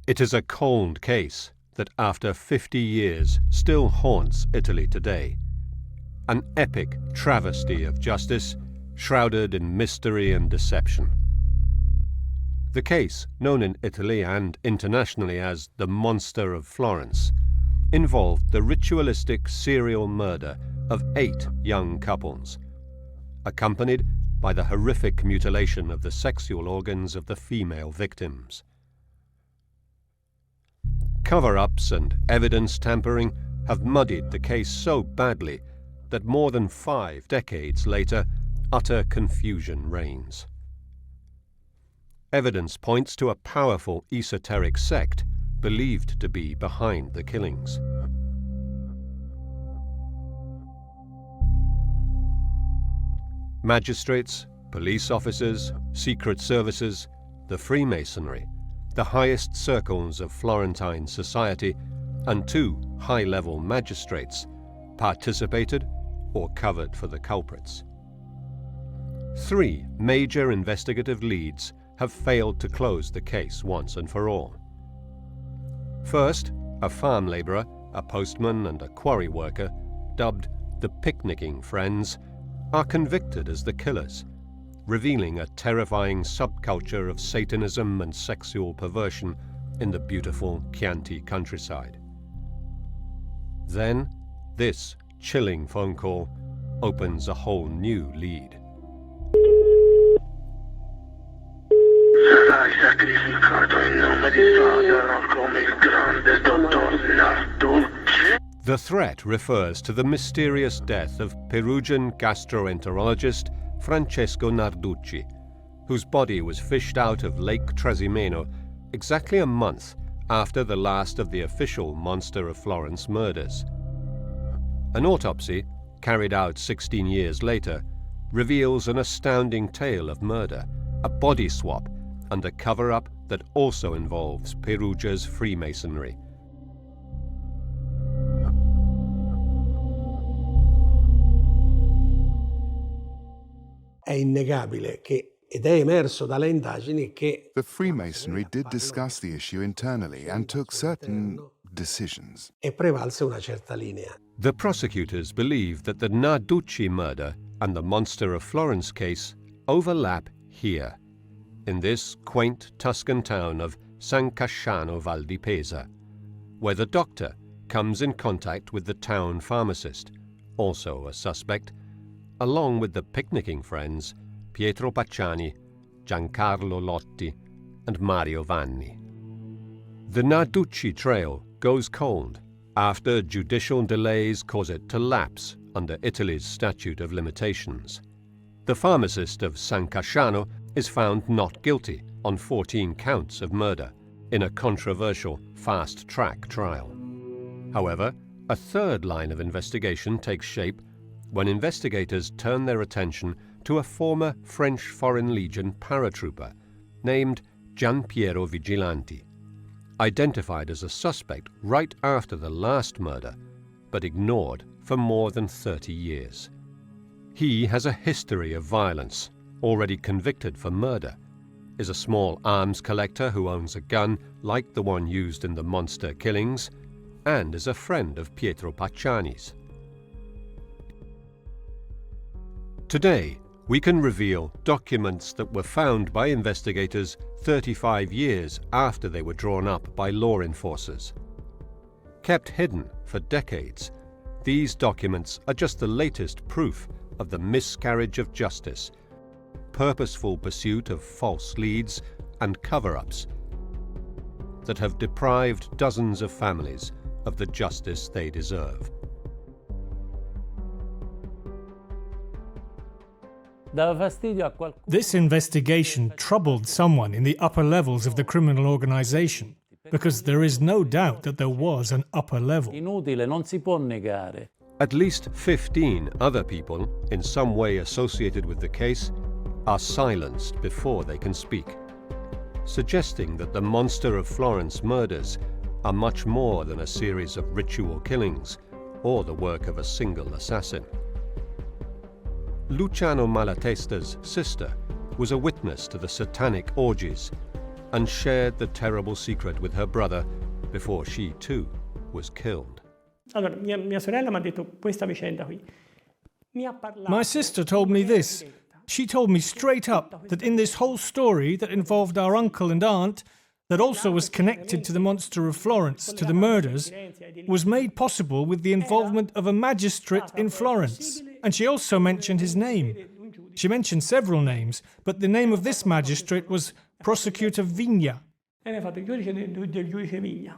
It is a cold case that after 50 years still haunts Italy today. An epic travesty of justice shrouded in mystery and deception. The case, known in Italy and internationally as the Monster of Florence, involved the ritualistic serial murder of 8 young couples, accompanied by the horrific mutilation of the sexual organs of the female victims. Cover-ups and evidence tampering have muddied the case so badly that more than 5 decades later, utter confusion reigns. Evidence points to a powerful esoteric sect believed to be behind the killings. Magistrates, police officers, secret services, the Freemasonry, the highest circles of Florentine society, and 2 high-level magistrates participated or covered for the culprits. 3 major investigative leads have failed to close the case once and for all. First, a farm laborer, a postman, and a quarry worker, dubbed the Picnicking Friends, are convicted as the killers, revealing a terrifying subculture of Satanism and sexual perversion in the beautiful Chianti countryside. Then, this chilling phone call opens a whole new lead. The threat refers to the mysterious death of Perugian gastroenterologist Francesco Narduchi, whose body was fished out of Lake Trasimeno exactly a month after the last of the official Monster of Florence murders. An autopsy, carried out 16 years later, reveals an astounding tale of murder, a body swap, and a cover-up that also involves Perugia's Freemasonry. È innegabile che, ed è emerso dalle indagini che The Freemasonry did discuss the issue internally and took certain decisions. e prevalse una certa linea. The prosecutors believe that the Narduchi murder and the Monster of Florence case overlap here, in this quaint Tuscan town of San Casciano Val di Pesa, where the doctor comes in contact with the town pharmacist, also a suspect, along with the picnicking friends Pietro Pacciani, Giancarlo Lotti, and Mario Vanni. The Narduchi trail goes cold after judicial delays cause it to lapse under Italy's statute of limitations. The pharmacist of San Casciano is found not guilty on 14 counts of murder in a controversial fast-track trial. However, a third line of investigation takes shape when investigators turn their attention to a former French Foreign Legion paratrooper named Gianpiero Vigilanti, identified as a suspect right after the last murder, but ignored for more than 30 years. He has a history of violence, already convicted for murder, is a small arms collector who owns a gun like the one used in the monster killings, and is a friend of Pietro Pacciani's. Today, we can reveal documents that were found by investigators 35 years after they were drawn up by law enforcers. Kept hidden for decades, these documents are just the latest proof of the miscarriage of justice, purposeful pursuit of false leads, and cover-ups that have deprived dozens of families of the justice they deserve. This investigation troubled someone in the upper levels of the criminal organization, because there is no doubt that there was an upper level. At least 15 other people, in some way associated with the case, are silenced before they can speak, suggesting that the Monster of Florence murders are much more than a series of ritual killings or the work of a single assassin. Luciano Malatesta's sister was a witness to the satanic orgies and shared the terrible secret with her brother before she too was killed. Allora, mia sorella mi ha detto questa vicenda qui. My sister told me this. She told me straight up that in this whole story that involved our uncle and aunt, that also was connected to the monster of Florence, to the murders, was made possible with the involvement of a magistrate in Florence. And she also mentioned his name. She mentioned several names, but the name of this magistrate was Prosecutor Vigna. E ne ha fatto il giudice del giudice Vigna.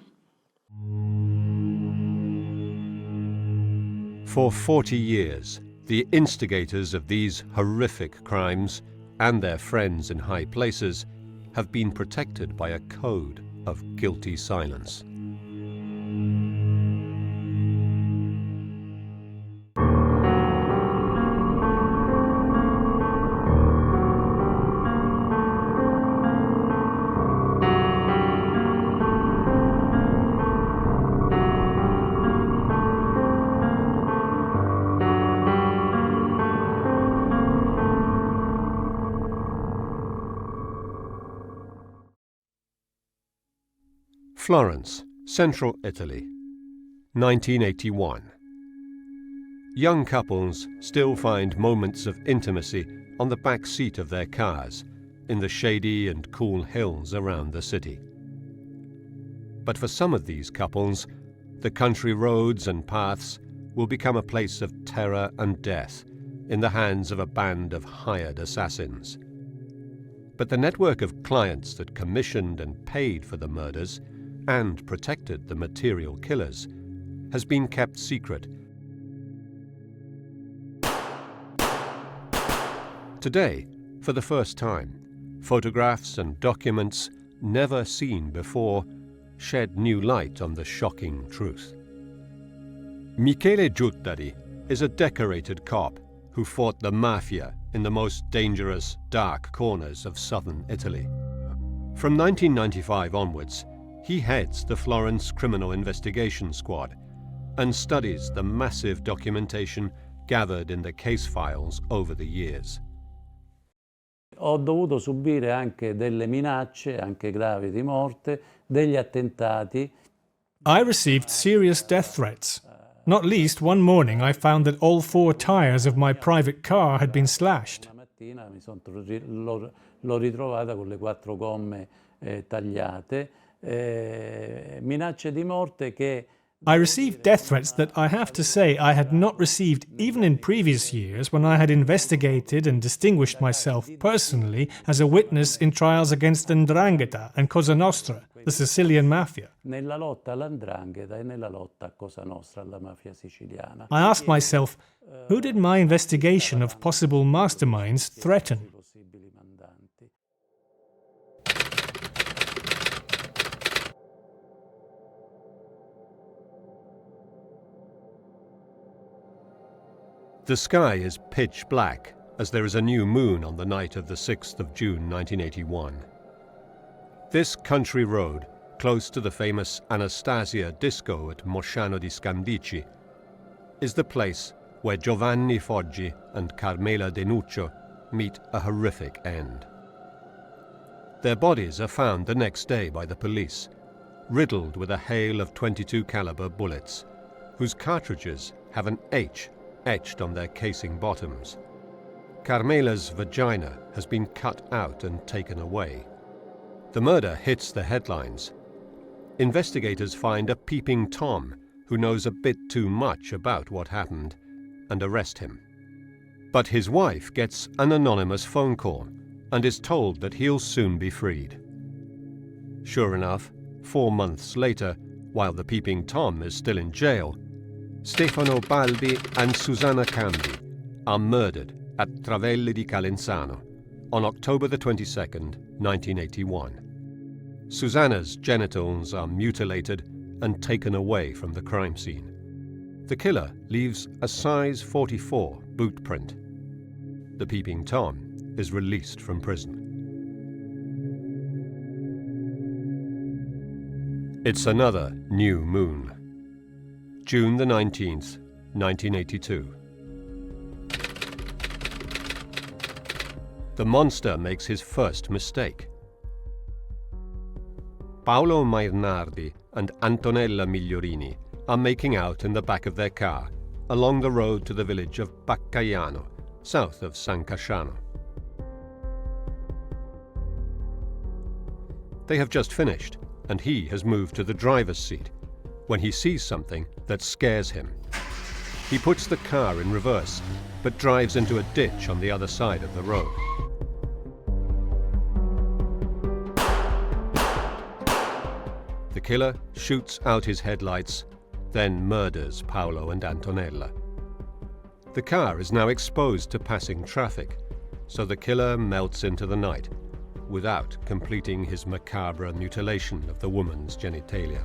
For 40 years, the instigators of these horrific crimes and their friends in high places have been protected by a code of guilty silence. Florence, Central Italy, 1981. Young couples still find moments of intimacy on the back seat of their cars in the shady and cool hills around the city. But for some of these couples, the country roads and paths will become a place of terror and death in the hands of a band of hired assassins. But the network of clients that commissioned and paid for the murders and protected the material killers has been kept secret. Today, for the first time, photographs and documents never seen before shed new light on the shocking truth. Michele Giuttari is a decorated cop who fought the mafia in the most dangerous, dark corners of southern Italy. From 1995 onwards, he heads the Florence Criminal Investigation Squad and studies the massive documentation gathered in the case files over the years. Ho dovuto subire anche delle minacce, anche gravi di morte, degli attentati. I received serious death threats. Not least, one morning I found that all 4 tires of my private car had been slashed. Una mattina l'ho ritrovata con le 4 gomme tagliate. Minacce di morte che I received death threats that I have to say I had not received even in previous years when I had investigated and distinguished myself personally as a witness in trials against 'Ndrangheta and Cosa Nostra, the Sicilian mafia. nella lotta all''Ndrangheta e nella lotta a Cosa Nostra, alla mafia siciliana. I asked myself, who did my investigation of possible masterminds threaten? Possibili mandanti. The sky is pitch black as there is a new moon on the night of the 6th of June 1981. This country road, close to the famous Anastasia disco at Mosciano di Scandicci, is the place where Giovanni Foggi and Carmela Denuccio meet a horrific end. Their bodies are found the next day by the police, riddled with a hail of .22 caliber bullets, whose cartridges have an H etched on their casing bottoms. Carmela's vagina has been cut out and taken away. The murder hits the headlines. Investigators find a peeping Tom who knows a bit too much about what happened and arrest him. But his wife gets an anonymous phone call and is told that he'll soon be freed. Sure enough, 4 months later, while the peeping Tom is still in jail, Stefano Balbi and Susanna Cambi are murdered at Travelli di Calenzano on October the 22nd, 1981. Susanna's genitals are mutilated and taken away from the crime scene. The killer leaves a size 44 boot print. The peeping Tom is released from prison. It's another new moon. June the 19th, 1982. The monster makes his first mistake. Paolo Mainardi and Antonella Migliorini are making out in the back of their car along the road to the village of Baccaiano, south of San Casciano. They have just finished, and he has moved to the driver's seat when he sees something that scares him. He puts the car in reverse, but drives into a ditch on the other side of the road. The killer shoots out his headlights, then murders Paolo and Antonella. The car is now exposed to passing traffic, so the killer melts into the night without completing his macabre mutilation of the woman's genitalia.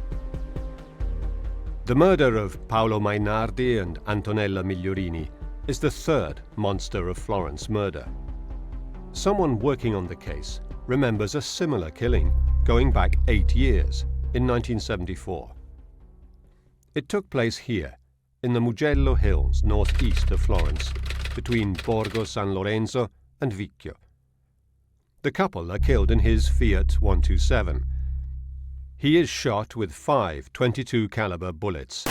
The murder of Paolo Mainardi and Antonella Migliorini is the third Monster of Florence murder. Someone working on the case remembers a similar killing going back 8 years, in 1974. It took place here, in the Mugello Hills northeast of Florence, between Borgo San Lorenzo and Vicchio. The couple are killed in his Fiat 127. He is shot with 5 .22 caliber bullets,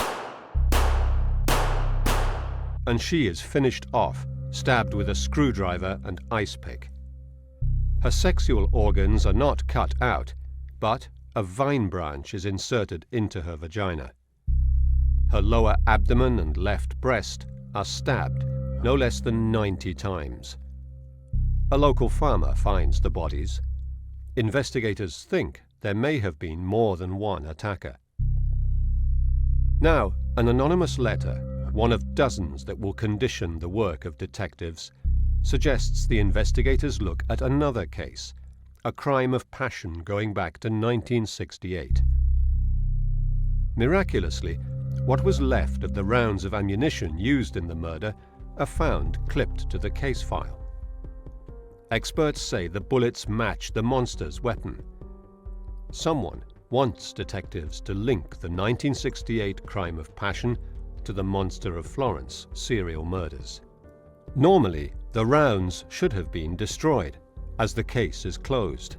and she is finished off, stabbed with a screwdriver and ice pick. Her sexual organs are not cut out, but a vine branch is inserted into her vagina. Her lower abdomen and left breast are stabbed no less than 90 times. A local farmer finds the bodies. Investigators think there may have been more than one attacker. Now, an anonymous letter, one of dozens that will condition the work of detectives, suggests the investigators look at another case, a crime of passion going back to 1968. Miraculously, what was left of the rounds of ammunition used in the murder are found clipped to the case file. Experts say the bullets match the monster's weapon. Someone wants detectives to link the 1968 crime of passion to the Monster of Florence serial murders. Normally, the rounds should have been destroyed, as the case is closed.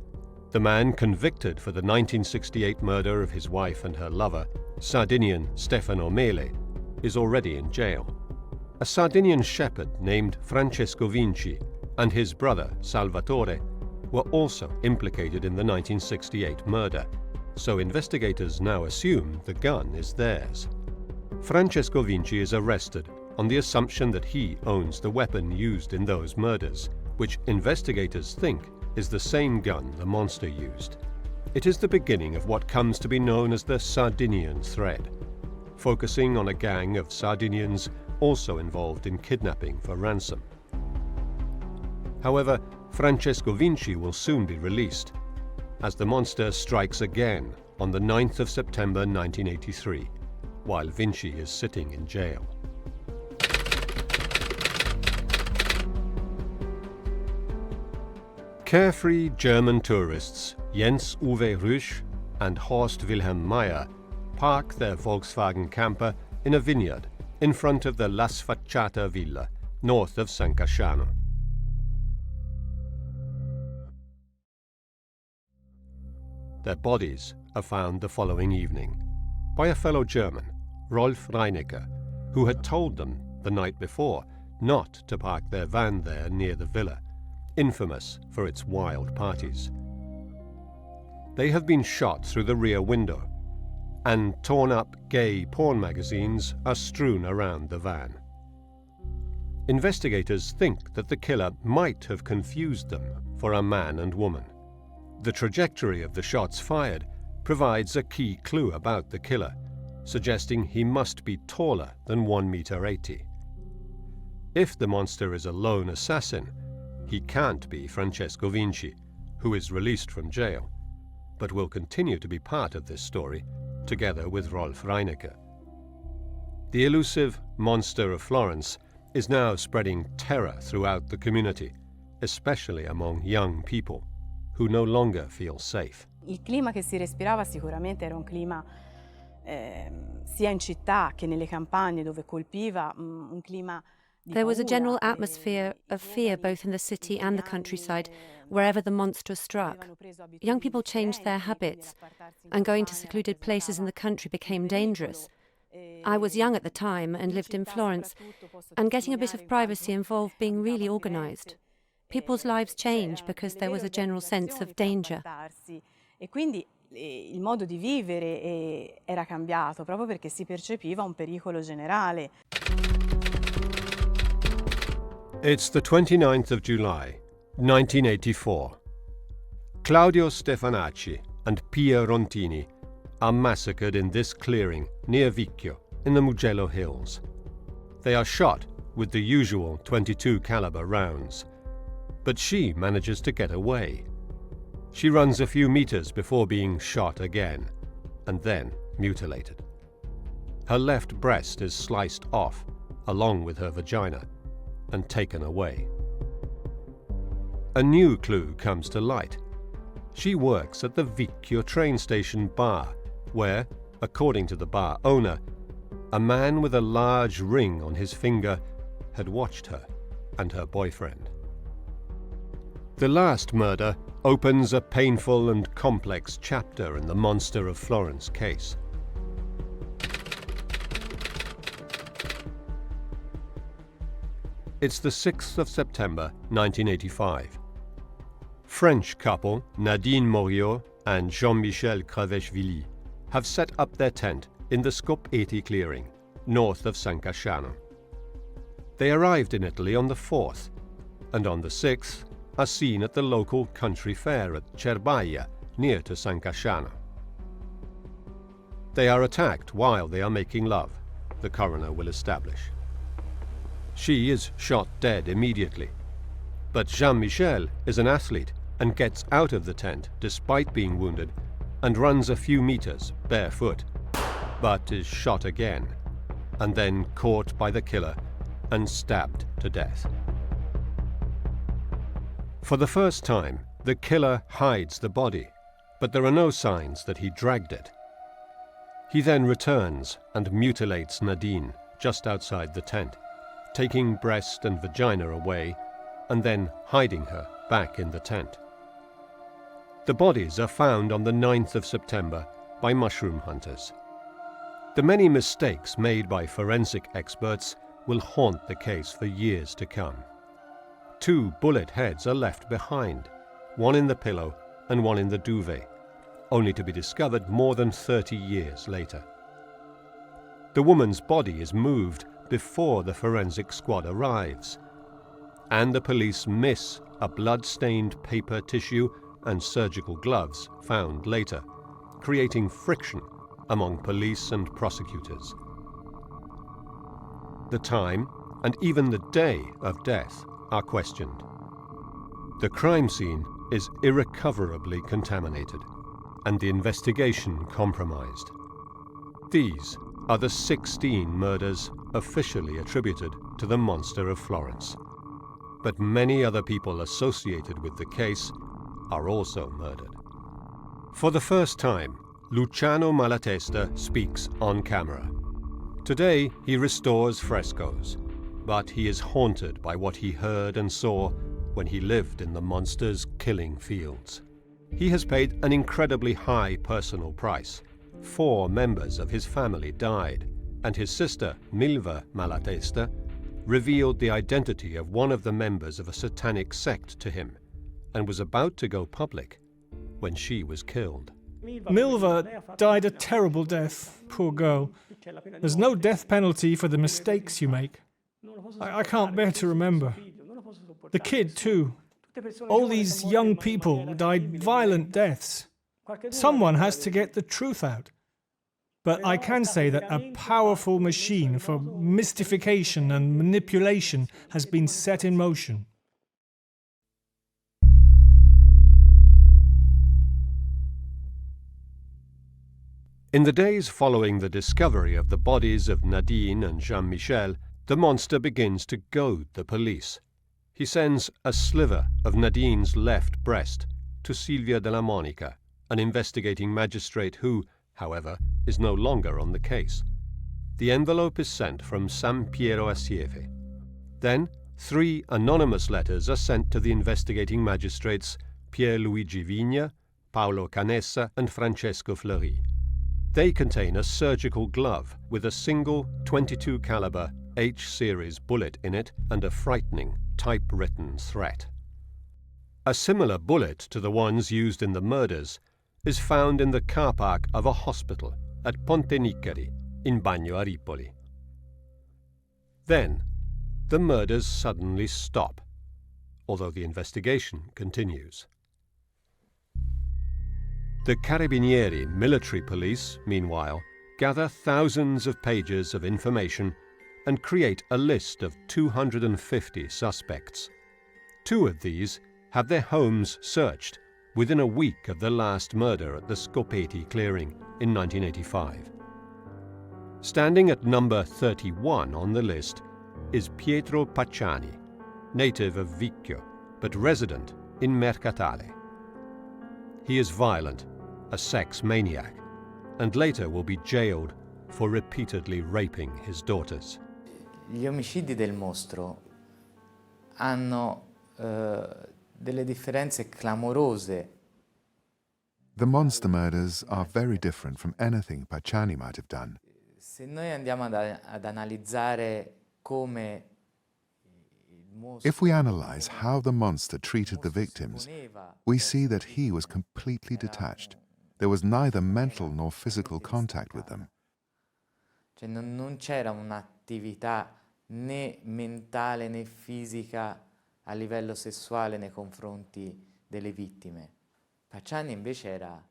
The man convicted for the 1968 murder of his wife and her lover, Sardinian Stefano Mele, is already in jail. A Sardinian shepherd named Francesco Vinci and his brother Salvatore were also implicated in the 1968 murder, so investigators now assume the gun is theirs. Francesco Vinci is arrested on the assumption that he owns the weapon used in those murders, which investigators think is the same gun the monster used. It is the beginning of what comes to be known as the Sardinian thread, focusing on a gang of Sardinians also involved in kidnapping for ransom. However, Francesco Vinci will soon be released, as the monster strikes again on the 9th of September 1983, while Vinci is sitting in jail. Carefree German tourists Jens Uwe Rüsch and Horst Wilhelm Meyer park their Volkswagen camper in a vineyard in front of the La Sfacciata Villa, north of San Casciano. Their bodies are found the following evening by a fellow German, Rolf Reinecker, who had told them the night before not to park their van there near the villa, infamous for its wild parties. They have been shot through the rear window, and torn-up gay porn magazines are strewn around the van. Investigators think that the killer might have confused them for a man and woman. The trajectory of the shots fired provides a key clue about the killer, suggesting he must be taller than 1.80 meters. If the monster is a lone assassin, he can't be Francesco Vinci, who is released from jail, but will continue to be part of this story, together with Rolf Reinecker. The elusive Monster of Florence is now spreading terror throughout the community, especially among young people, who no longer feel safe. Il clima che si respirava sicuramente era un clima sia in città che nelle campagne dove colpiva, un clima There was a general atmosphere of fear both in the city and the countryside, wherever the monster struck. Young people changed their habits, and going to secluded places in the country became dangerous. I was young at the time and lived in Florence, and getting a bit of privacy involved being really organised. People's lives changed because there was a general sense of danger. E quindi il modo di vivere era cambiato proprio perché si percepiva un pericolo generale. It's the 29th of July, 1984. Claudio Stefanacci and Pia Rontini are massacred in this clearing near Vicchio in the Mugello Hills. They are shot with the usual .22 caliber rounds, but she manages to get away. She runs a few meters before being shot again, and then mutilated. Her left breast is sliced off, along with her vagina, and taken away. A new clue comes to light. She works at the Vicchio train station bar, where, according to the bar owner, a man with a large ring on his finger had watched her and her boyfriend. The last murder opens a painful and complex chapter in the Monster of Florence case. It's the 6th of September, 1985. French couple Nadine Moriot and Jean-Michel Cravechvili have set up their tent in the Scopeti clearing, north of San Casciano. They arrived in Italy on the 4th, and on the 6th are seen at the local country fair at Cerbaia, near to San Casciano. They are attacked while they are making love, the coroner will establish. She is shot dead immediately, but Jean-Michel is an athlete and gets out of the tent despite being wounded and runs a few meters barefoot, but is shot again, and then caught by the killer and stabbed to death. For the first time, the killer hides the body, but there are no signs that he dragged it. He then returns and mutilates Nadine just outside the tent, taking breast and vagina away and then hiding her back in the tent. The bodies are found on the 9th of September by mushroom hunters. The many mistakes made by forensic experts will haunt the case for years to come. 2 bullet heads are left behind, one in the pillow and one in the duvet, only to be discovered more than 30 years later. The woman's body is moved before the forensic squad arrives, and the police miss a blood-stained paper tissue and surgical gloves found later, creating friction among police and prosecutors. The time and even the day of death are questioned. The crime scene is irrecoverably contaminated and the investigation compromised. These are the 16 murders officially attributed to the Monster of Florence, but many other people associated with the case are also murdered. For the first time, Luciano Malatesta speaks on camera. Today he restores frescoes, but he is haunted by what he heard and saw when he lived in the monster's killing fields. He has paid an incredibly high personal price. 4 members of his family died, and his sister, Milva Malatesta, revealed the identity of one of the members of a satanic sect to him, and was about to go public when she was killed. Milva died a terrible death, poor girl. There's no death penalty for the mistakes you make. I can't bear to remember. The kid, too. All these young people died violent deaths. Someone has to get the truth out. But I can say that a powerful machine for mystification and manipulation has been set in motion. In the days following the discovery of the bodies of Nadine and Jean-Michel, the monster begins to goad the police. He sends a sliver of Nadine's left breast to Silvia della Monica, an investigating magistrate who, however, is no longer on the case. The envelope is sent from San Piero a Sieve. Then, 3 anonymous letters are sent to the investigating magistrates Pierluigi Vigna, Paolo Canessa and Francesco Fleury. They contain a surgical glove with a single 22 caliber H-series bullet in it and a frightening typewritten threat. A similar bullet to the ones used in the murders is found in the car park of a hospital at Ponte Nicari in Bagno a Ripoli. Then, the murders suddenly stop, although the investigation continues. The Carabinieri military police, meanwhile, gather thousands of pages of information and create a list of 250 suspects. 2 of these have their homes searched within a week of the last murder at the Scopeti clearing in 1985. Standing at number 31 on the list is Pietro Pacciani, native of Vicchio, but resident in Mercatale. He is violent, a sex maniac, and later will be jailed for repeatedly raping his daughters. Gli omicidi del mostro hanno delle differenze clamorose. The monster murders are very different from anything Pacciani might have done. Se noi andiamo ad analizzare come il mostro... If we analyze how the monster treated the victims, we see that he was completely detached. There was neither mental nor physical contact with them. Cioè non c'era un'attività né mentale né fisica a livello sessuale nei confronti delle vittime. Pacciani invece era...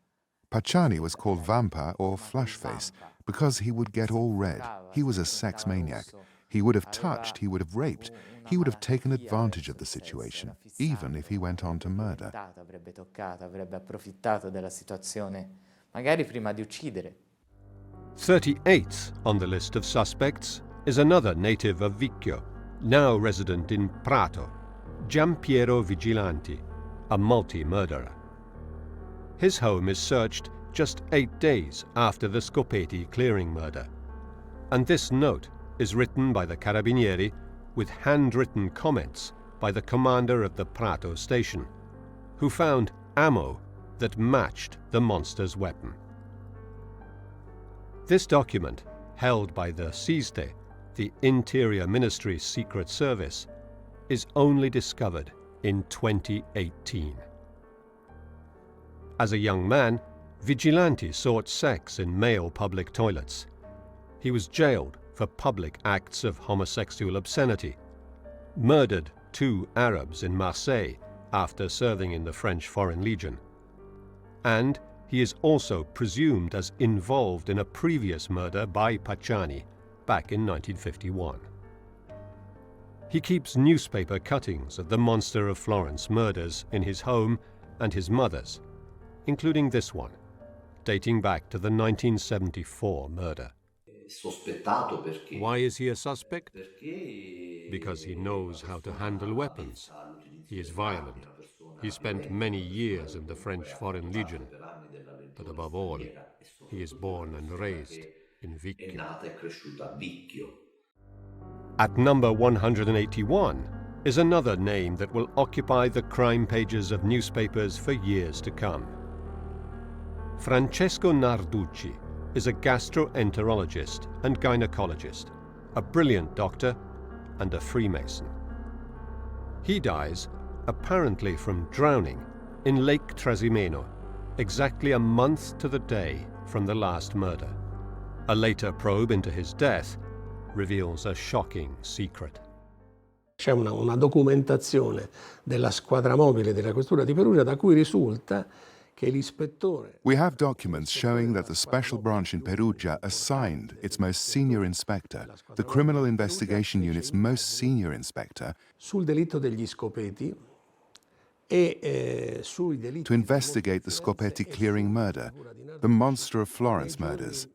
Pacciani was called Vampa or Flushface because he would get all red. He was a sex maniac. He would have touched, he would have raped, he would have taken advantage of the situation, even if he went on to murder. Avrebbe toccato, avrebbe approfittato della situazione, magari prima di uccidere. 38th on the list of suspects is another native of Vicchio, now resident in Prato, Giampiero Vigilanti, a multi-murderer. His home is searched just 8 days after the Scopeti clearing murder, and this note is written by the Carabinieri with handwritten comments by the commander of the Prato station, who found ammo that matched the monster's weapon. This document, held by the SISTE, the Interior Ministry's Secret Service, is only discovered in 2018. As a young man, Vigilanti sought sex in male public toilets. He was jailed for public acts of homosexual obscenity, murdered 2 Arabs in Marseille after serving in the French Foreign Legion, and he is also presumed as involved in a previous murder by Pacciani back in 1951. He keeps newspaper cuttings of the Monster of Florence murders in his home and his mother's, including this one, dating back to the 1974 murder. Why is he a suspect? Because he knows how to handle weapons. He is violent. He spent many years in the French Foreign Legion. But above all, he is born and raised in Vicchio. At number 181 is another name that will occupy the crime pages of newspapers for years to come. Francesco Narduchi is a gastroenterologist and gynecologist, a brilliant doctor and a Freemason. He dies, apparently from drowning, in Lake Trasimeno, exactly a month to the day from the last murder. A later probe into his death reveals a shocking secret. C'è una documentazione della squadra mobile della questura di Perugia da cui risulta che l'ispettore... We have documents showing that the special branch in Perugia assigned its most senior inspector, the Criminal Investigation Unit's most senior inspector, sul delitto degli Scopeti sui delitti to investigate the Scopeti clearing murder, the Monster of Florence murders,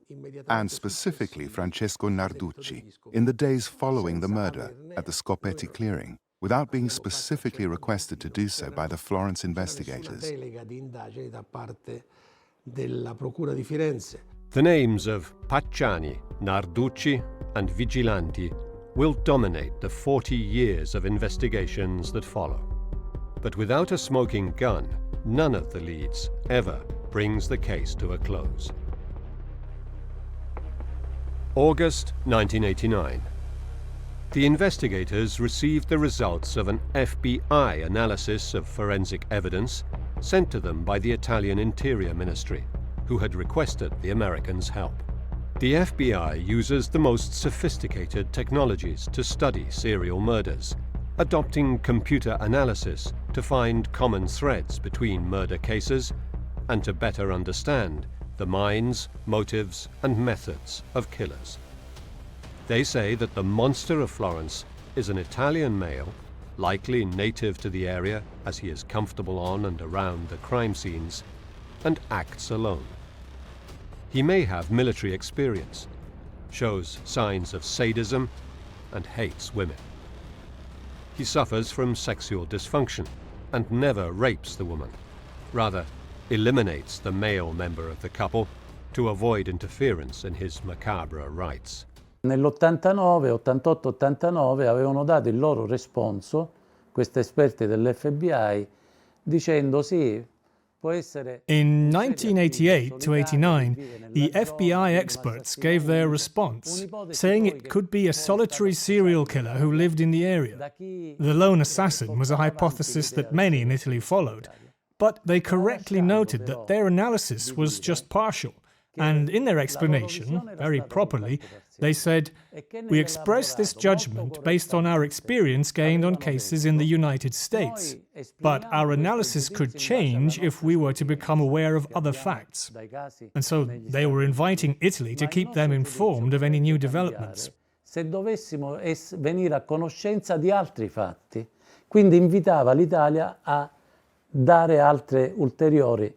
and specifically Francesco Narducci, in the days following the murder at the Scopeti clearing, without being specifically requested to do so by the Florence investigators. The names of Pacciani, Narducci, and Vigilanti will dominate the 40 years of investigations that follow. But without a smoking gun, none of the leads ever brings the case to a close. August 1989. The investigators received the results of an FBI analysis of forensic evidence sent to them by the Italian Interior Ministry, who had requested the Americans' help. The FBI uses the most sophisticated technologies to study serial murders, adopting computer analysis to find common threads between murder cases and to better understand the minds, motives, and methods of killers. They say that the monster of Florence is an Italian male, likely native to the area as he is comfortable on and around the crime scenes, and acts alone. He may have military experience, shows signs of sadism, and hates women. He suffers from sexual dysfunction and never rapes the woman, rather eliminates the male member of the couple to avoid interference in his macabre rites. Nell'89, 88-89 avevano dato il loro responso, questi esperti dell'FBI, dicendo sì, può essere... In 1988 to 89, the FBI experts gave their response, saying it could be a solitary serial killer who lived in the area. The lone assassin was a hypothesis that many in Italy followed, but they correctly noted that their analysis was just partial, and in their explanation, very properly, they said, "We express this judgment based on our experience gained on cases in the United States, but our analysis could change if we were to become aware of other facts." And so they were inviting Italy to keep them informed of any new developments. Se dovessimo venire a conoscenza di altri fatti, quindi invitava l'Italia a dare altre ulteriori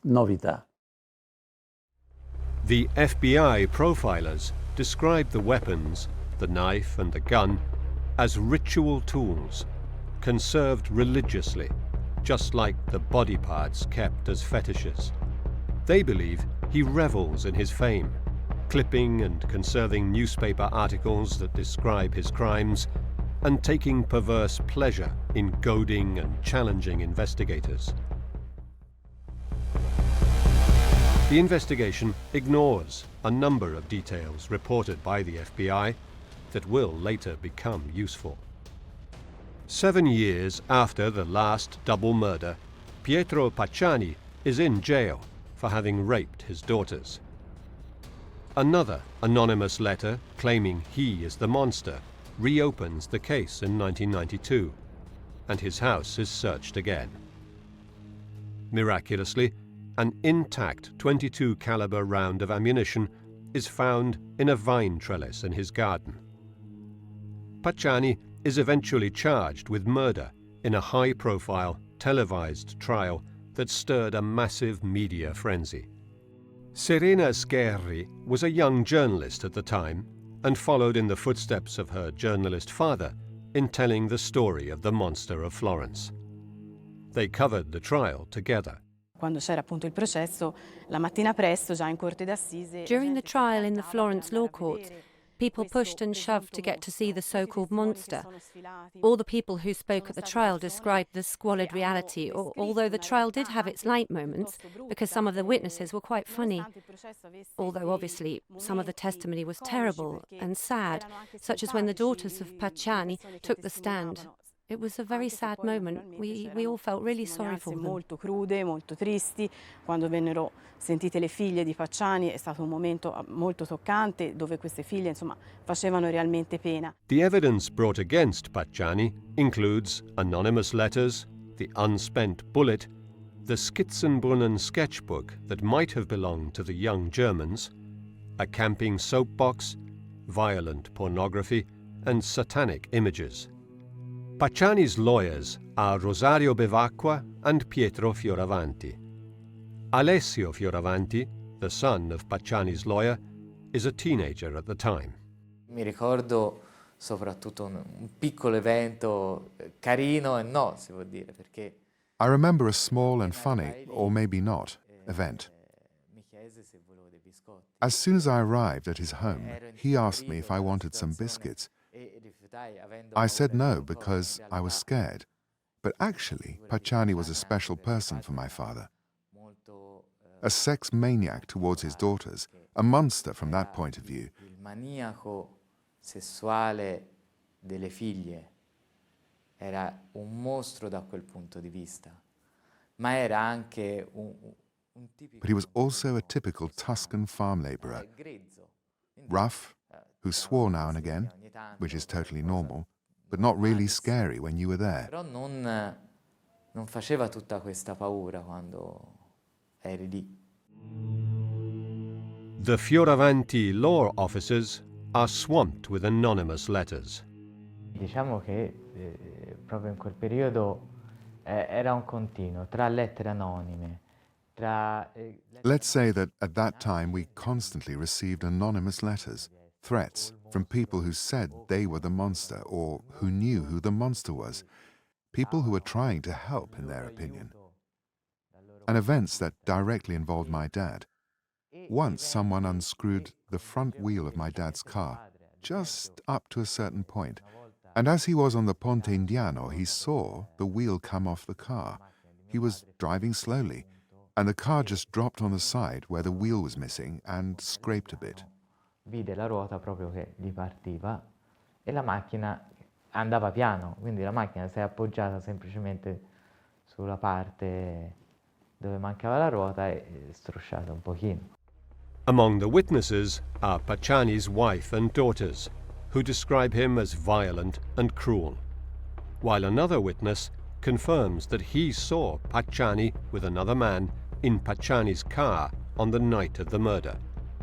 novità. The FBI profilers described the weapons, the knife and the gun, as ritual tools, conserved religiously, just like the body parts kept as fetishes. They believe he revels in his fame, clipping and conserving newspaper articles that describe his crimes, and taking perverse pleasure in goading and challenging investigators. The investigation ignores a number of details reported by the FBI that will later become useful. 7 years after the last double murder, Pietro Pacciani is in jail for having raped his daughters. Another anonymous letter claiming he is the monster reopens the case in 1992, and his house is searched again. Miraculously, an intact .22 caliber round of ammunition is found in a vine trellis in his garden. Pacciani is eventually charged with murder in a high-profile, televised trial that stirred a massive media frenzy. Serena Scherri was a young journalist at the time and followed in the footsteps of her journalist father in telling the story of the monster of Florence. They covered the trial together. Quando c'era appunto il processo, la mattina presto, già in corte d'assise... During the trial in the Florence law courts, people pushed and shoved to get to see the so-called monster. All the people who spoke at the trial described the squalid reality, although the trial did have its light moments, because some of the witnesses were quite funny. Although obviously some of the testimony was terrible and sad, such as when the daughters of Pacciani took the stand. It was a very sad moment. We all felt really sorry for them. Molto crude, molto tristi. Quando vennero sentite le figlie di Pacciani è stato un momento molto toccante dove queste figlie, insomma, facevano realmente pena. The evidence brought against Pacciani includes anonymous letters, the unspent bullet, the Skizzenbrunnen sketchbook that might have belonged to the young Germans, a camping soapbox, violent pornography, and satanic images. Pacciani's lawyers are Rosario Bevacqua and Pietro Fioravanti. Alessio Fioravanti, the son of Pacciani's lawyer, is a teenager at the time. Mi ricordo soprattutto un piccolo evento carino e no, si può dire, perché... I remember a small and funny, or maybe not, event. As soon as I arrived at his home, he asked me if I wanted some biscuits, I said no because I was scared. But actually, Pacciani was a special person for my father. A sex maniac towards his daughters, a monster from that point of view. Il maniaco sessuale delle figlie era un mostro da quel punto di vista, ma era anche un tipico. But he was also a typical Tuscan farm laborer, rough, who swore now and again, which is totally normal, but not really scary when you were there. Però non faceva tutta questa paura quando eri lì. The Fioravanti law officers are swamped with anonymous letters. Diciamo che proprio in quel periodo era un continuo tra lettere anonime, tra... Let's say that at that time we constantly received anonymous letters, threats from people who said they were the monster or who knew who the monster was, people who were trying to help in their opinion, and events that directly involved my dad. Once someone unscrewed the front wheel of my dad's car, just up to a certain point, and as he was on the Ponte Indiano, he saw the wheel come off the car. He was driving slowly, and the car just dropped on the side where the wheel was missing and scraped a bit. Vide la ruota proprio che gli partiva e la macchina andava piano, quindi la macchina si è appoggiata semplicemente sulla parte dove mancava la ruota e strusciata un pochino. Among the witnesses are Pacciani's wife and daughters, who describe him as violent and cruel, while another witness confirms that he saw Pacciani with another man in Pacciani's car on the night of the murder,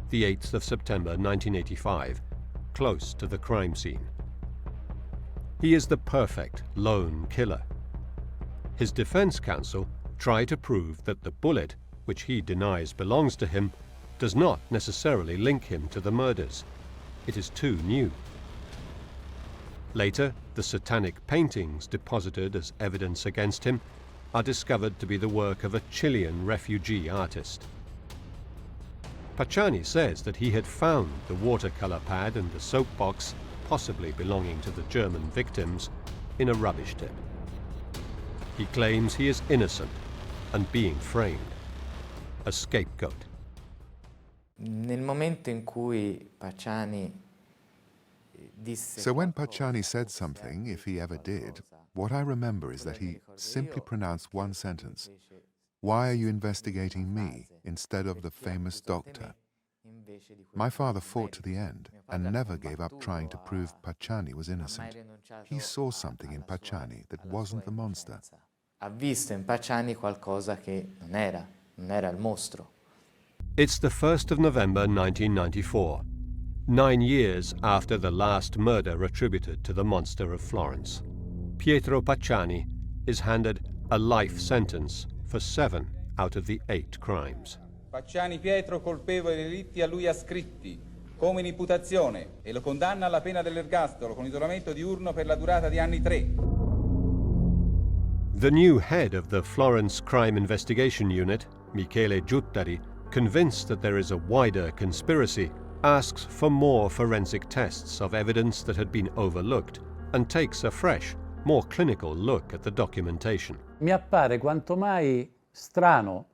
the 8th of September 1985, close to the crime scene. He is the perfect lone killer. His defense counsel try to prove that the bullet, which he denies belongs to him, does not necessarily link him to the murders. It is too new. Later, the Satanic paintings deposited as evidence against him are discovered to be the work of a Chilean refugee artist. Pacciani says that he had found the watercolor pad and the soap box, possibly belonging to the German victims, in a rubbish tip. He claims he is innocent and being framed, a scapegoat. Nel momento in cui Pacciani disse... So when Pacciani said something, if he ever did, what I remember is that he simply pronounced one sentence. Why are you investigating me instead of the famous doctor? My father fought to the end and never gave up trying to prove Pacciani was innocent. He saw something in Pacciani that wasn't the monster. Ha visto in Pacciani qualcosa che non era il mostro. It's the 1st of November 1994, 9 years after the last murder attributed to the monster of Florence. Pietro Pacciani is handed a life sentence for 7 out of the 8 crimes. Pacciani Pietro colpevole dei delitti a lui ascritti, come in imputazione, e lo condanna alla pena dell'ergastolo con isolamento diurno per la durata di anni 3. The new head of the Florence Crime Investigation Unit, Michele Giuttari, convinced that there is a wider conspiracy, asks for more forensic tests of evidence that had been overlooked and takes a fresh, more clinical look at the documentation. Mi appare quanto mai strano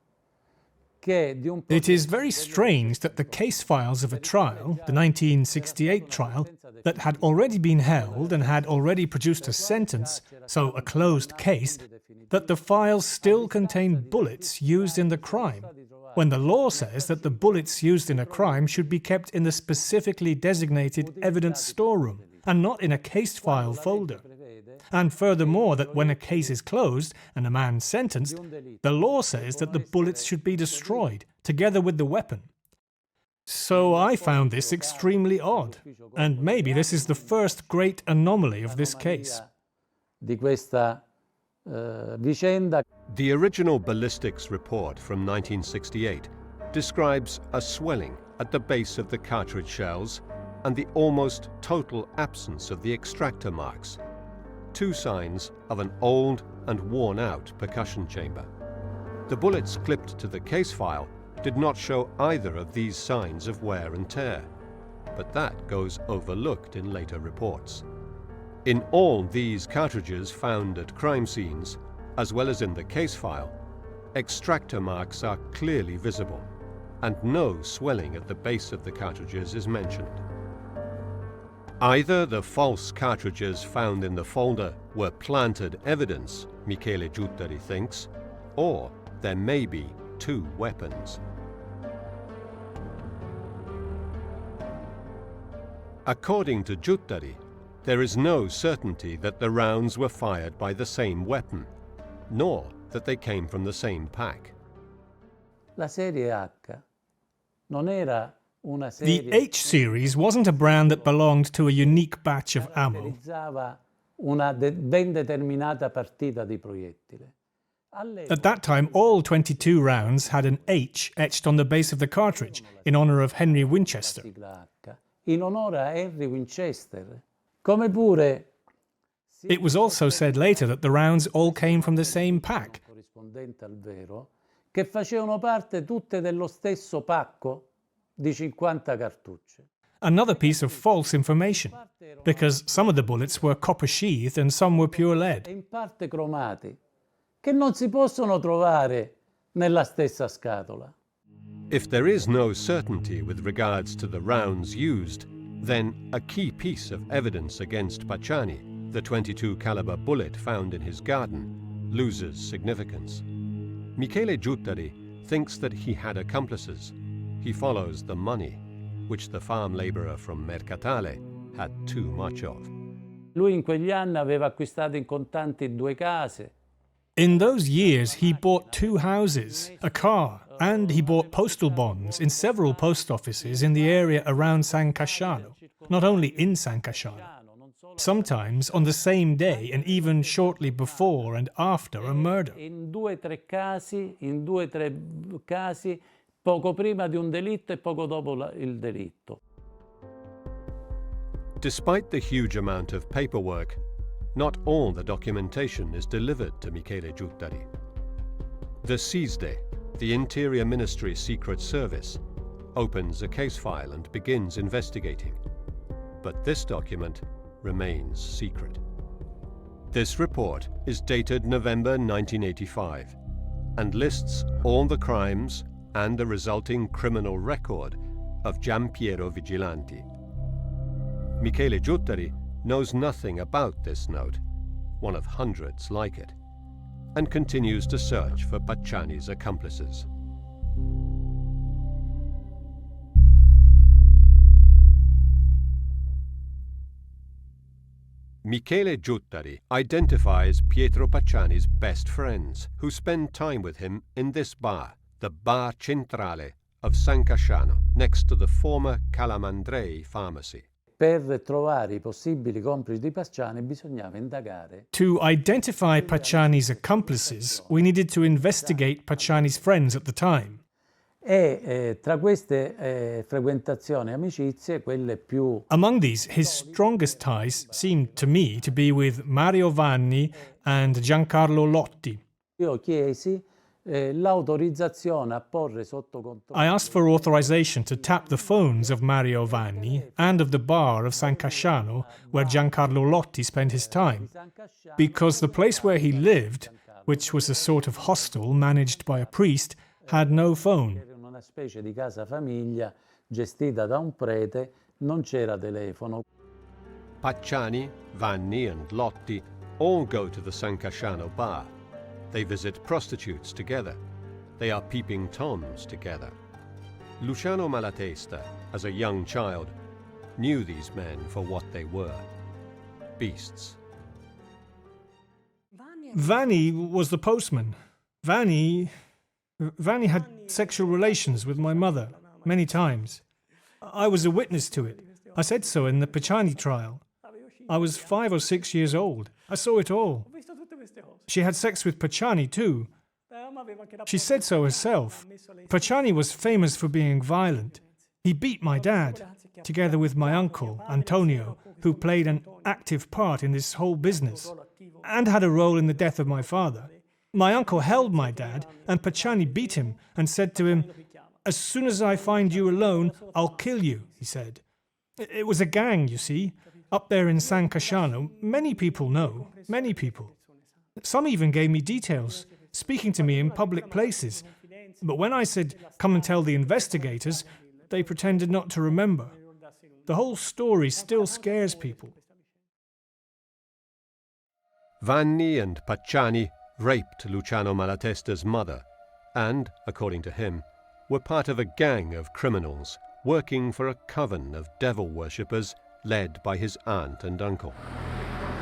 che di un... It is very strange that the case files of a trial, the 1968 trial, that had already been held and had already produced a sentence, so a closed case, that the files still contain bullets used in the crime, when the law says that the bullets used in a crime should be kept in the specifically designated evidence storeroom and not in a case file folder. And furthermore, that when a case is closed and a man sentenced, the law says that the bullets should be destroyed, together with the weapon. So I found this extremely odd, and maybe this is the first great anomaly of this case. Di questa vicenda. The original ballistics report from 1968 describes a swelling at the base of the cartridge shells and the almost total absence of the extractor marks, 2 signs of an old and worn-out percussion chamber. The bullets clipped to the case file did not show either of these signs of wear and tear, but that goes overlooked in later reports. In all these cartridges found at crime scenes, as well as in the case file, extractor marks are clearly visible, and no swelling at the base of the cartridges is mentioned. Either the false cartridges found in the folder were planted evidence, Michele Giuttari thinks, or there may be two weapons. According to Giuttari, there is no certainty that the rounds were fired by the same weapon, nor that they came from the same pack. La serie H non era una The serie H series wasn't a brand that belonged to a unique batch of ammo. caratterizzava una ben determinata partita di proiettile. At that time, all 22 rounds had an H etched on the base of the cartridge in honor of Henry Winchester. Sigla H, in onore a Henry Winchester. Come pure It was also said later that the rounds all came from the same pack. corrispondente al vero, che facevano parte tutte dello stesso pacco di 50 cartucce. Another piece of false information, because some of the bullets were copper-sheathed and some were pure E lead. in parte cromati, che non si possono trovare nella stessa scatola. If there is no certainty with regards to the rounds used, then a key piece of evidence against Pacciani, the .22 caliber bullet found in his garden, loses significance. Michele Giuttari thinks that he had accomplices. He follows the money, which the farm laborer from Mercatale had too much of. Lui in quegli anni aveva acquistato in contanti 2 case. In those years, he bought 2 houses, a car, and he bought postal bonds in several post offices in the area around San Casciano, not only in San Casciano. Sometimes on the same day and even shortly before and after a murder. In 2-3 casi, poco prima di un delitto e poco dopo il delitto. Despite the huge amount of paperwork, not all the documentation is delivered to Michele Giuttari. The SISDE, the Interior Ministry Secret Service, opens a case file and begins investigating. But this document remains secret. This report is dated November 1985 and lists all the crimes and the resulting criminal record of Giampiero Vigilanti. Michele Giuttari knows nothing about this note, one of hundreds like it, and continues to search for Pacciani's accomplices. Michele Giuttari identifies Pietro Pacciani's best friends who spend time with him in this bar, the Bar Centrale of San Casciano, next to the former Calamandrei pharmacy. Per trovare I possibili complici di Pacciani bisognava indagare. To identify Pacciani's accomplices, we needed to investigate Pacciani's friends at the time. E tra queste frequentazioni e amicizie, quelle più... Among these, his strongest ties seemed to me to be with Mario Vanni and Giancarlo Lotti. Io chiesi l'autorizzazione a porre sotto controllo... I asked for authorization to tap the phones of Mario Vanni and of the bar of San Casciano, where Giancarlo Lotti spent his time, because the place where he lived, which was a sort of hostel managed by a priest, had no phone. Una specie di casa famiglia gestita da un prete, non c'era telefono. Pacciani, Vanni and Lotti all go to the San Casciano bar. They visit prostitutes together. They are peeping toms together. Luciano Malatesta, as a young child, knew these men for what they were: beasts. Vanni was the postman. Vanni had sexual relations with my mother many times. I was a witness to it. I said so in the Pacciani trial. I was 5 or 6 years old. I saw it all. She had sex with Pacciani too. She said so herself. Pacciani was famous for being violent. He beat my dad, together with my uncle, Antonio, who played an active part in this whole business, and had a role in the death of my father. My uncle held my dad, and Pacciani beat him and said to him, "As soon as I find you alone, I'll kill you," he said. It was a gang, you see. Up there in San Casciano, many people know, many people. Some even gave me details, speaking to me in public places. But when I said, come and tell the investigators, they pretended not to remember. The whole story still scares people. Vanni and Pacciani raped Luciano Malatesta's mother and, according to him, were part of a gang of criminals working for a coven of devil worshippers led by his aunt and uncle.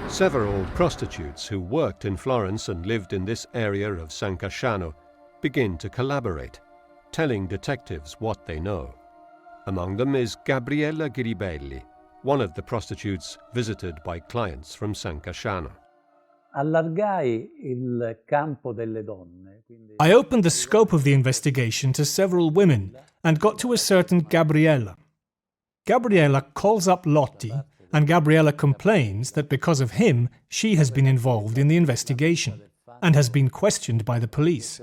Several prostitutes who worked in Florence and lived in this area of San Casciano begin to collaborate, telling detectives what they know. Among them is Gabriella Ghiribelli, one of the prostitutes visited by clients from San Casciano. I opened the scope of the investigation to several women and got to a certain Gabriella. Gabriella calls up Lotti, and Gabriella complains that because of him, she has been involved in the investigation and has been questioned by the police.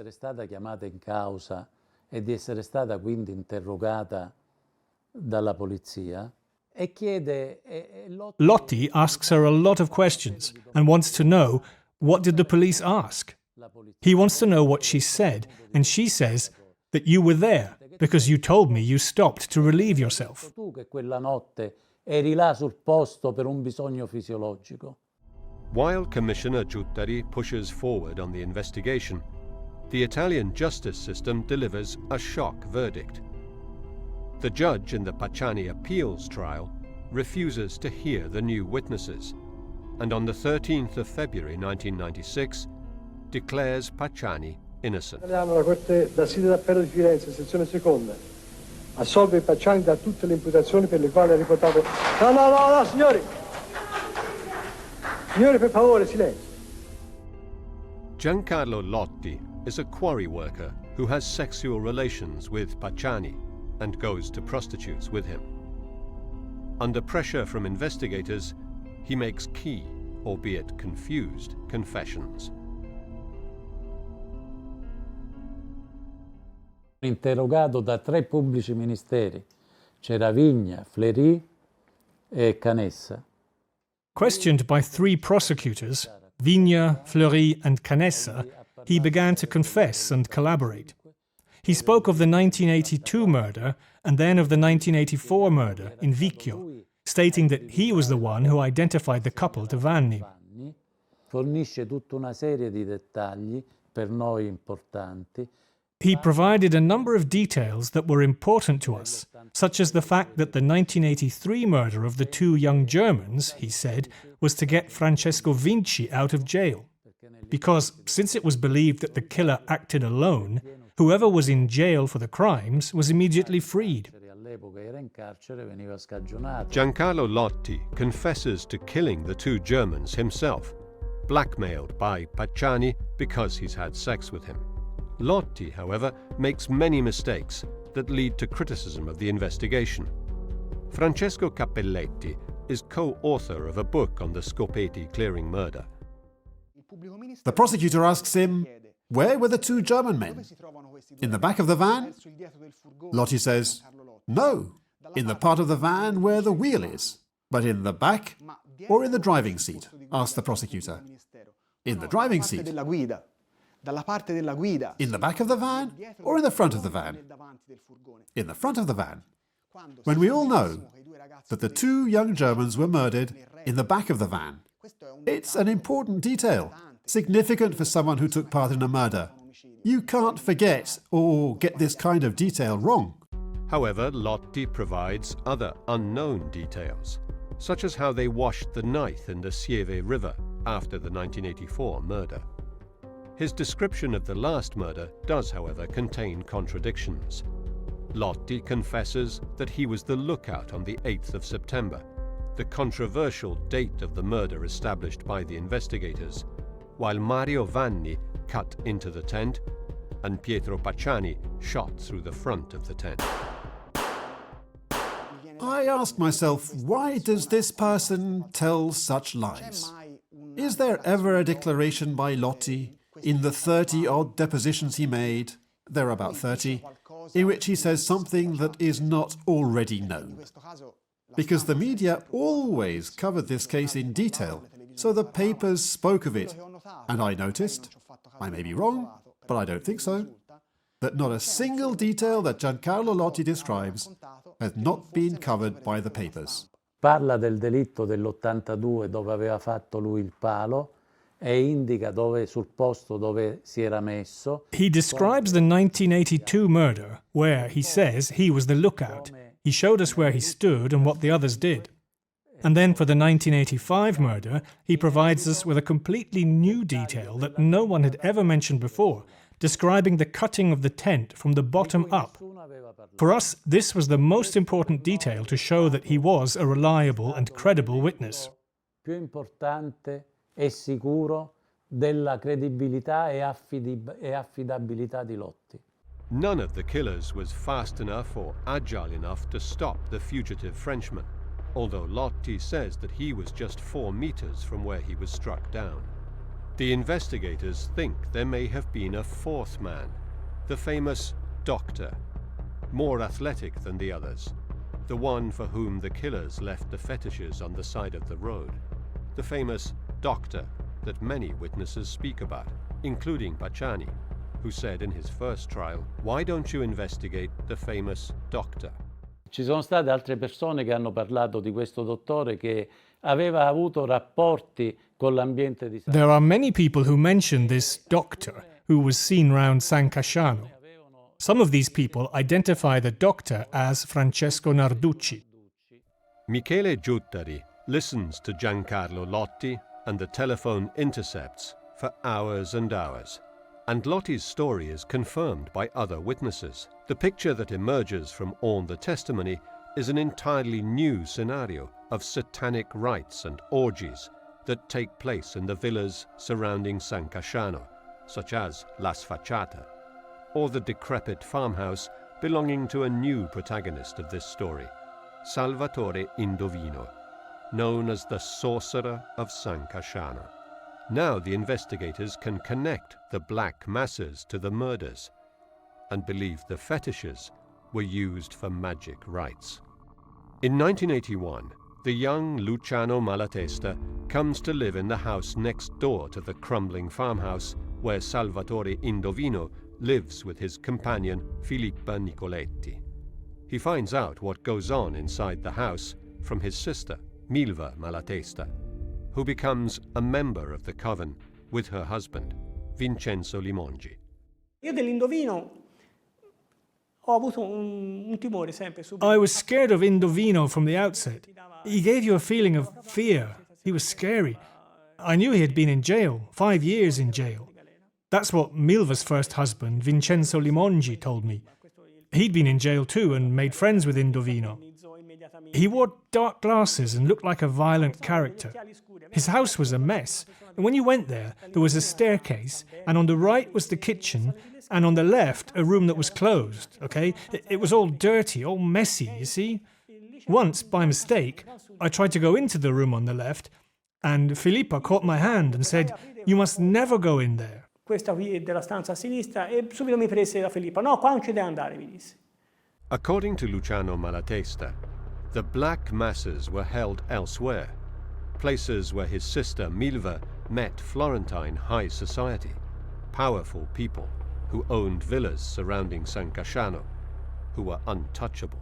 Lotti asks her a lot of questions and wants to know, what did the police ask? He wants to know what she said, and she says that you were there because you told me you stopped to relieve yourself. While Commissioner Giuttari pushes forward on the investigation, the Italian justice system delivers a shock verdict. The judge in the Pacciani appeals trial refuses to hear the new witnesses, and on the 13th of February 1996 declares Pacciani innocent. La Corte d'Assise d'Appello di Firenze, sezione seconda, assolve Pacciani da tutte le imputazioni per le quali ha riportato... No, signori! Signori, per favore, silenzio. Giancarlo Lotti is a quarry worker who has sexual relations with Pacciani and goes to prostitutes with him. Under pressure from investigators, he makes key, albeit confused, confessions. Interrogato da 3 pubblici ministeri, c'era Vigna, Fleury e Canessa. Questioned by 3 prosecutors, Vigna, Fleury and Canessa, he began to confess and collaborate. He spoke of the 1982 murder and then of the 1984 murder in Vicchio, stating that he was the one who identified the couple to Vanni. Fornisce tutta una serie di dettagli per noi importanti. He provided a number of details that were important to us, such as the fact that the 1983 murder of the 2 young Germans, he said, was to get Francesco Vinci out of jail. Because, since it was believed that the killer acted alone, whoever was in jail for the crimes was immediately freed. Giancarlo Lotti confesses to killing the 2 Germans himself, blackmailed by Pacciani because he's had sex with him. Lotti, however, makes many mistakes that lead to criticism of the investigation. Francesco Cappelletti is co-author of a book on the Scopeti clearing murder. The prosecutor asks him, where were the 2 German men? In the back of the van? Lotti says, no, in the part of the van where the wheel is. But in the back or in the driving seat? Asked the prosecutor. In the driving seat. In the back of the van or in the front of the van? In the front of the van. When we all know that the 2 young Germans were murdered in the back of the van. It's an important detail, significant for someone who took part in a murder. You can't forget or get this kind of detail wrong. However, Lotti provides other unknown details, such as how they washed the knife in the Sieve River after the 1984 murder. His description of the last murder does, however, contain contradictions. Lotti confesses that he was the lookout on the 8th of September, the controversial date of the murder established by the investigators, while Mario Vanni cut into the tent and Pietro Pacciani shot through the front of the tent. I ask myself, why does this person tell such lies? Is there ever a declaration by Lotti in the 30-odd depositions he made, there are about 30, in which he says something that is not already known? because the media always covered this case in detail, so the papers spoke of it. And I noticed, I may be wrong, but I don't think so, that not a single detail that Giancarlo Lotti describes has not been covered by the papers. Parla del delitto dell'82 dove aveva fatto lui il palo e indica dove, sul posto dove si era messo. He describes the 1982 murder, where he says he was the lookout. He showed us where he stood and what the others did. And then for the 1985 murder, he provides us with a completely new detail that no one had ever mentioned before, describing the cutting of the tent from the bottom up. For us, this was the most important detail to show that he was a reliable and credible witness. Più importante e sicuro della credibilità e affidabilità di Lotti. None of the killers was fast enough or agile enough to stop the fugitive Frenchman, although Lotti says that he was just 4 meters from where he was struck down. The investigators think there may have been a 4th man, the famous doctor, more athletic than the others, the one for whom the killers left the fetishes on the side of the road, the famous doctor that many witnesses speak about, including Pacciani, who said in his first trial, "Why don't you investigate the famous doctor?" Ci sono state altre persone che hanno parlato di questo dottore che aveva avuto rapporti con l'ambiente di San There are many people who mention this doctor who was seen round San Casciano. Some of these people identify the doctor as Francesco Narduchi. Michele Giuttari listens to Giancarlo Lotti and the telephone intercepts for hours and hours. And Lotti's story is confirmed by other witnesses. The picture that emerges from all the testimony is an entirely new scenario of satanic rites and orgies that take place in the villas surrounding San Casciano, such as La Sfacciata, or the decrepit farmhouse belonging to a new protagonist of this story, Salvatore Indovino, known as the Sorcerer of San Casciano. Now the investigators can connect the black masses to the murders and believe the fetishes were used for magic rites. In 1981, the young Luciano Malatesta comes to live in the house next door to the crumbling farmhouse where Salvatore Indovino lives with his companion Filippa Nicoletti. He finds out what goes on inside the house from his sister, Milva Malatesta, who becomes a member of the coven with her husband, Vincenzo Limongi. Io dell'Indovino ho avuto un timore sempre. I was scared of Indovino from the outset. He gave you a feeling of fear. He was scary. I knew he had been in jail, 5 years in jail. That's what Milva's first husband, Vincenzo Limongi, told me. He'd been in jail too and made friends with Indovino. He wore dark glasses and looked like a violent character. His house was a mess, and when you went there was a staircase, and on the right was the kitchen, and on the left a room that was closed, okay? It was all dirty, all messy, you see? Once, by mistake, I tried to go into the room on the left, and Filippa caught my hand and said, "You must never go in there." Questa qui è della stanza a sinistra e subito mi prese la Filippa. No, qua non ci deve andare, mi disse. According to Luciano Malatesta, the black masses were held elsewhere, places where his sister Milva met Florentine high society, powerful people who owned villas surrounding San Casciano, who were untouchable.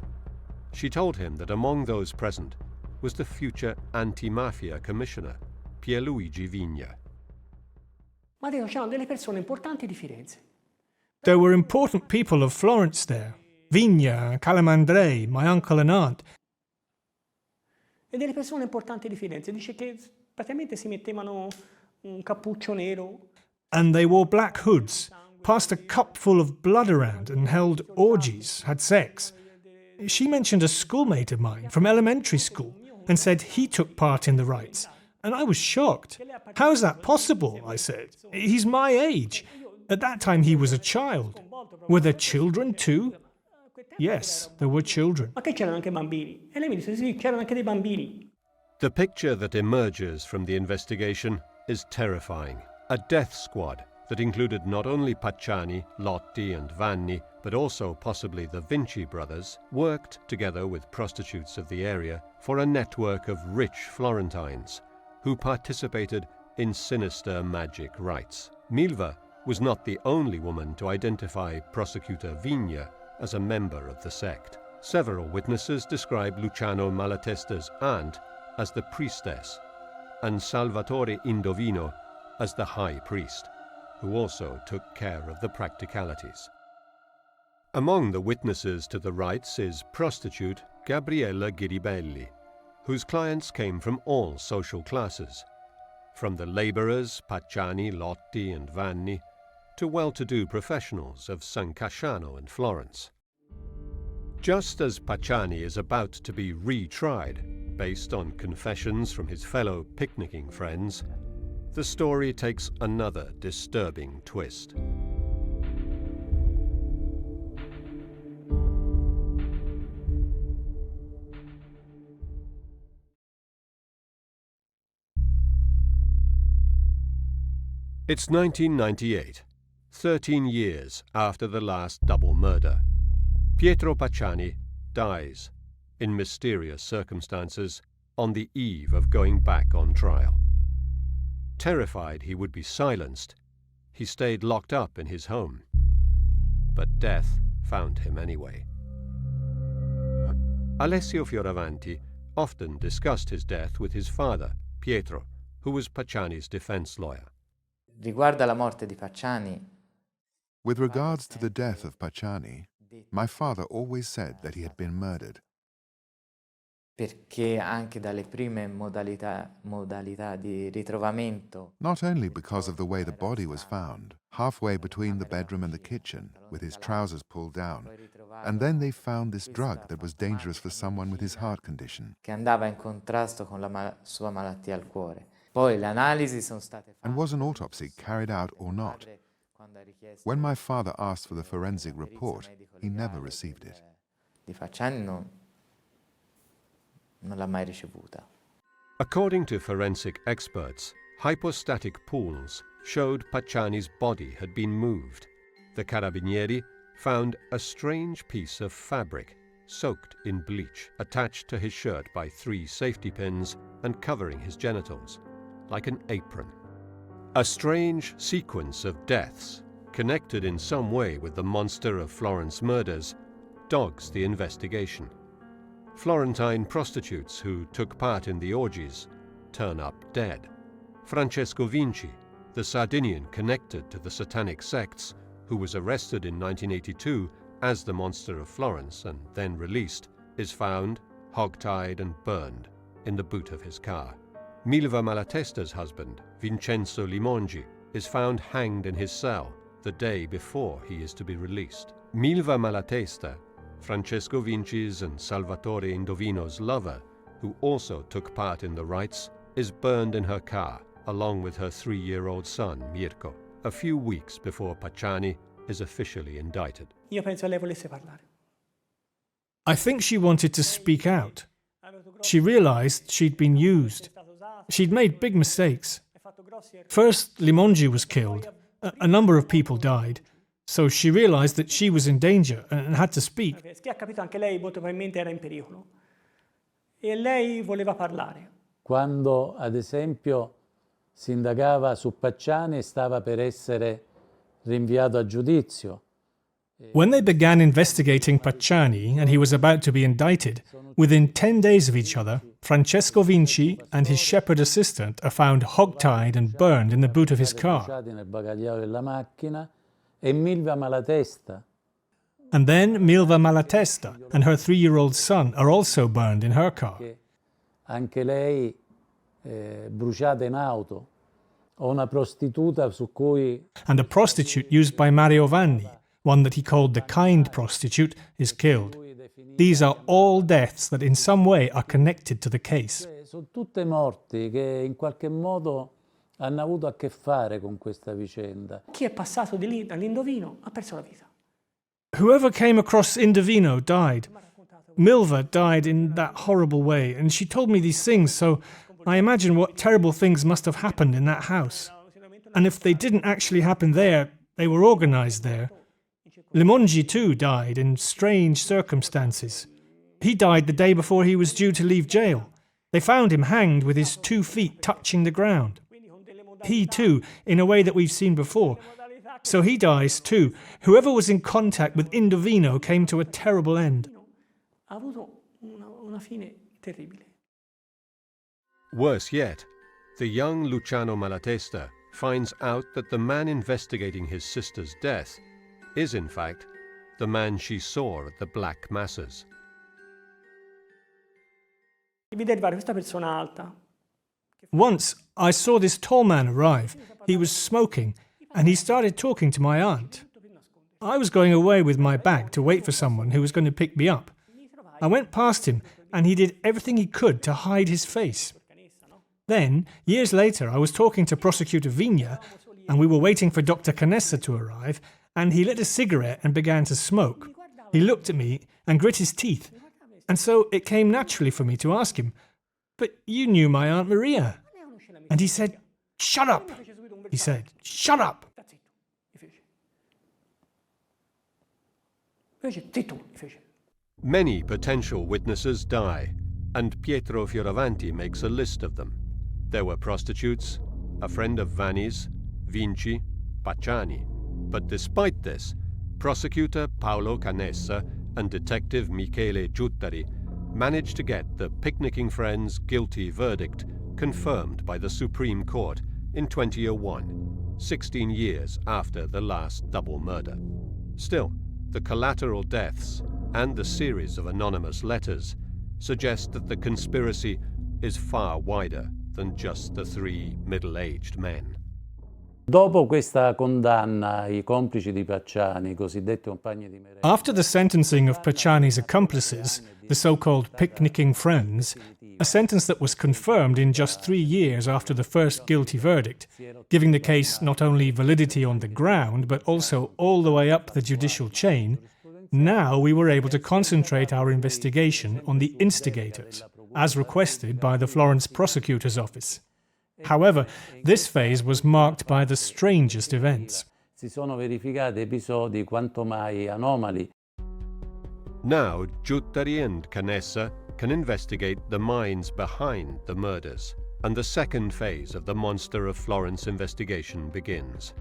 She told him that among those present was the future anti-mafia commissioner, Pierluigi Vigna. Ma c'erano delle persone importanti di Firenze. There were important people of Florence there. Vigna, Calamandrei, my uncle and aunt. E delle persone importanti di Firenze. Dice che praticamente si mettevano un cappuccio nero. And they wore black hoods, passed a cup full of blood around and held orgies, had sex. She mentioned a schoolmate of mine from elementary school and said he took part in the rites. And I was shocked. How is that possible? I said. He's my age. At that time he was a child. Were there children too? Yes, there were children. Ma che c'erano anche bambini? E lei mi disse sì, c'erano anche dei bambini. The picture that emerges from the investigation is terrifying. A death squad that included not only Pacciani, Lotti and Vanni, but also possibly the Vinci brothers, worked together with prostitutes of the area for a network of rich Florentines who participated in sinister magic rites. Milva was not the only woman to identify Prosecutor Vigna as a member of the sect. Several witnesses describe Luciano Malatesta's aunt as the priestess and Salvatore Indovino as the high priest, who also took care of the practicalities. Among the witnesses to the rites is prostitute Gabriella Ghiribelli, whose clients came from all social classes, from the labourers Pacciani, Lotti and Vanni, to well-to-do professionals of San Casciano and Florence. Just as Pacciani is about to be retried, based on confessions from his fellow picnicking friends, the story takes another disturbing twist. It's 1998, 13 years after the last double murder. Pietro Pacciani dies, in mysterious circumstances, on the eve of going back on trial. Terrified he would be silenced, he stayed locked up in his home. But death found him anyway. Alessio Fioravanti often discussed his death with his father, Pietro, who was Pacciani's defense lawyer. Riguardo alla morte di Pacciani, With regards to the death of Pacciani, my father always said that he had been murdered. perché anche dalle prime modalità di ritrovamento, Not only because of the way the body was found, halfway between the bedroom and the kitchen, with his trousers pulled down, and then they found this drug that was dangerous for someone with his heart condition. che andava in contrasto con la sua malattia al cuore. Poi le analisi sono state fatte. And was an autopsy carried out or not? When my father asked for the forensic report, he never received it. Di Pacciani non l'ha mai ricevuta. According to forensic experts, hypostatic pools showed Pacciani's body had been moved. The carabinieri found a strange piece of fabric soaked in bleach, attached to his shirt by 3 safety pins and covering his genitals, like an apron. A strange sequence of deaths, connected in some way with the monster of Florence murders, dogs the investigation. Florentine prostitutes who took part in the orgies turn up dead. Francesco Vinci, the Sardinian connected to the Satanic sects, who was arrested in 1982 as the monster of Florence and then released, is found, hog-tied and burned, in the boot of his car. Milva Malatesta's husband, Vincenzo Limongi, is found hanged in his cell the day before he is to be released. Milva Malatesta, Francesco Vinci's and Salvatore Indovino's lover, who also took part in the rites, is burned in her car, along with her 3-year-old son, Mirko, a few weeks before Pacciani is officially indicted. Io penso lei volesse parlare. I think she wanted to speak out. She realized she'd been used. She'd made big mistakes. First, Limongi was killed. A number of people died. So she realized that she was in danger and had to speak. Che ha capito anche lei molto probabilmente era in pericolo. E lei voleva parlare. Quando, ad esempio, si indagava su Pacciani e stava per essere rinviato a giudizio. When they began investigating Pacciani and he was about to be indicted, within 10 days of each other, Francesco Vinci and his shepherd assistant are found hog-tied and burned in the boot of his car. Nel bagagliaio della macchina, e Milva Malatesta. And then Milva Malatesta and her 3-year-old son are also burned in her car. Anche lei bruciata in auto. O una prostituta su cui... And a prostitute used by Mario Vanni, one that he called the kind prostitute, is killed. These are all deaths that in some way are connected to the case. Sono tutte morti che in qualche modo hanno avuto a che fare con questa vicenda. Chi è passato di lì dall'Indovino ha perso la vita. Whoever came across Indovino died. Milva died in that horrible way, and she told me these things, so I imagine what terrible things must have happened in that house. And if they didn't actually happen there, they were organised there. Limongi too died in strange circumstances. He died the day before he was due to leave jail. They found him hanged with his 2 feet touching the ground. He too, in a way that we've seen before. So he dies too. Whoever was in contact with Indovino came to a terrible end. Ha avuto una fine terribile. Worse yet, the young Luciano Malatesta finds out that the man investigating his sister's death is, in fact, the man she saw at the Black Masses. Vide arrivare questa persona alta. Once, I saw this tall man arrive. He was smoking, and he started talking to my aunt. I was going away with my bag to wait for someone who was going to pick me up. I went past him, and he did everything he could to hide his face. Then, years later, I was talking to Prosecutor Vigna, and we were waiting for Dr. Canessa to arrive, and he lit a cigarette and began to smoke. He looked at me and grit his teeth, and so it came naturally for me to ask him, "But you knew my Aunt Maria." And he said, "Shut up!" He said, "Shut up!" Many potential witnesses die, and Pietro Fioravanti makes a list of them. There were prostitutes, a friend of Vanni's, Vinci, Pacciani. But despite this, prosecutor Paolo Canessa and detective Michele Giuttari managed to get the picnicking friends' guilty verdict confirmed by the Supreme Court in 2001, 16 years after the last double murder. Still, the collateral deaths and the series of anonymous letters suggest that the conspiracy is far wider than just the 3 middle-aged men. Dopo questa condanna, I complici di Pacciani, i cosiddetti compagni di merenda. After the sentencing of Pacciani's accomplices, the so-called picnicking friends, a sentence that was confirmed in just 3 years after the first guilty verdict, giving the case not only validity on the ground, but also all the way up the judicial chain, now we were able to concentrate our investigation on the instigators, as requested by the Florence prosecutor's office. However, this phase was marked by the strangest events. Si sono verificati episodi quanto mai anomali. Now, Giuttari and Canessa can investigate the minds behind the murders, and the second phase of the Monster of Florence investigation begins.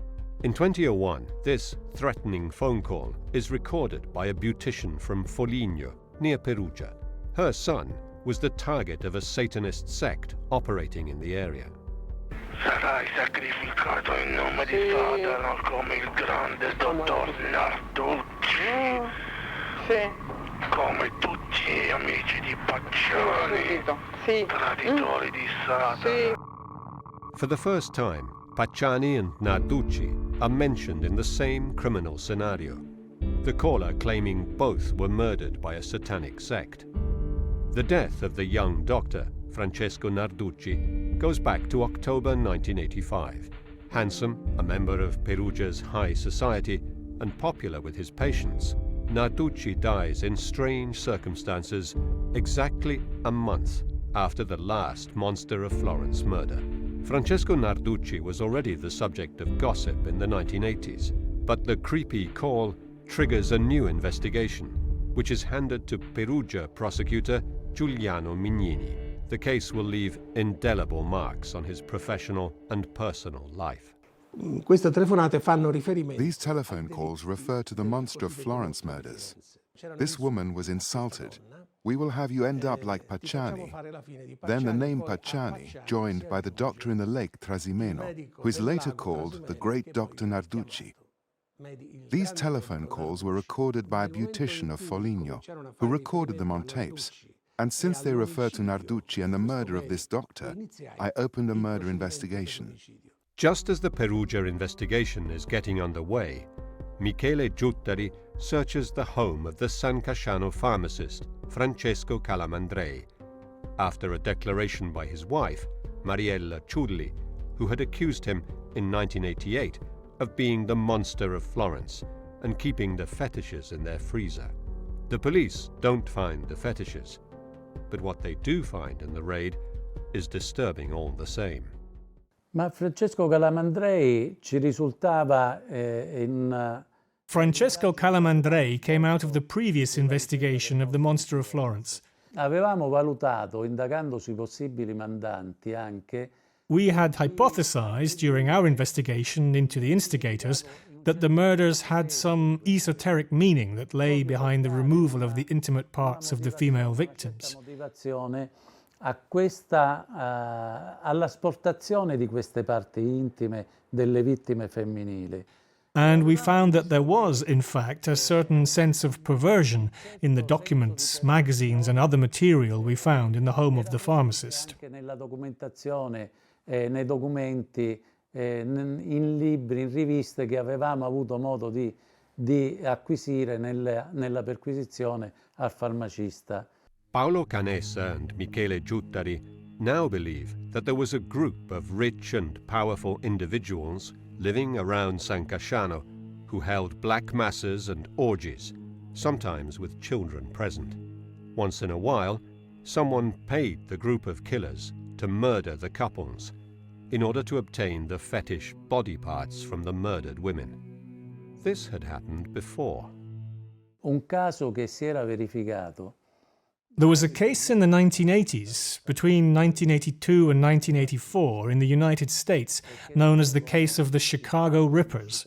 In 2001, this threatening phone call is recorded by a beautician from Foligno, near Perugia. Her son was the target of a Satanist sect operating in the area. Sarai sacrificato in nome di Satana come il grande dottor Narduchi. Sì. Come tutti gli amici di Pacciani, traditori di Satana. For the first time, Pacciani and Narduchi are mentioned in the same criminal scenario, the caller claiming both were murdered by a satanic sect. The death of the young doctor, Francesco Narducci, goes back to October 1985. Handsome, a member of Perugia's high society, and popular with his patients, Narducci dies in strange circumstances exactly a month after the last Monster of Florence murder. Francesco Narducci was already the subject of gossip in the 1980s, but the creepy call triggers a new investigation, which is handed to Perugia prosecutor Giuliano Mignini. The case will leave indelible marks on his professional and personal life. Queste telefonate fanno riferimento. These telephone calls refer to the Monster of Florence murders. This woman was insulted. "We will have you end up like Pacciani." Then the name Pacciani, joined by the doctor in the lake Trasimeno, who is later called the great Dr. Narducci. These telephone calls were recorded by a beautician of Foligno, who recorded them on tapes. And since they refer to Narducci and the murder of this doctor, I opened a murder investigation. Just as the Perugia investigation is getting underway, Michele Giuttari searches the home of the San Casciano pharmacist, Francesco Calamandrei, after a declaration by his wife, Mariella Ciulli, who had accused him in 1988 of being the Monster of Florence and keeping the fetishes in their freezer. The police don't find the fetishes, but what they do find in the raid is disturbing all the same. Ma Francesco Calamandrei ci risultava Francesco Calamandrei came out of the previous investigation of the Monster of Florence. Avevamo valutato, indagando sui possibili mandanti anche, we had hypothesized during our investigation into the instigators that the murders had some esoteric meaning that lay behind the removal of the intimate parts of the female victims. All'asportazione di queste parti intime delle vittime femminili. And we found that there was, in fact, a certain sense of perversion in the documents, magazines and other material we found in the home of the pharmacist. Anche nella documentazione, nei documenti, in libri, in riviste che avevamo avuto modo di acquisire nella perquisizione al farmacista. Paolo Canessa and Michele Giuttari now believe that there was a group of rich and powerful individuals living around San Casciano who held black masses and orgies, sometimes with children present. Once in a while, someone paid the group of killers to murder the couples in order to obtain the fetish body parts from the murdered women. This had happened before. Un caso che si era verificato. There was a case in the 1980s, between 1982 and 1984, in the United States, known as the case of the Chicago Rippers.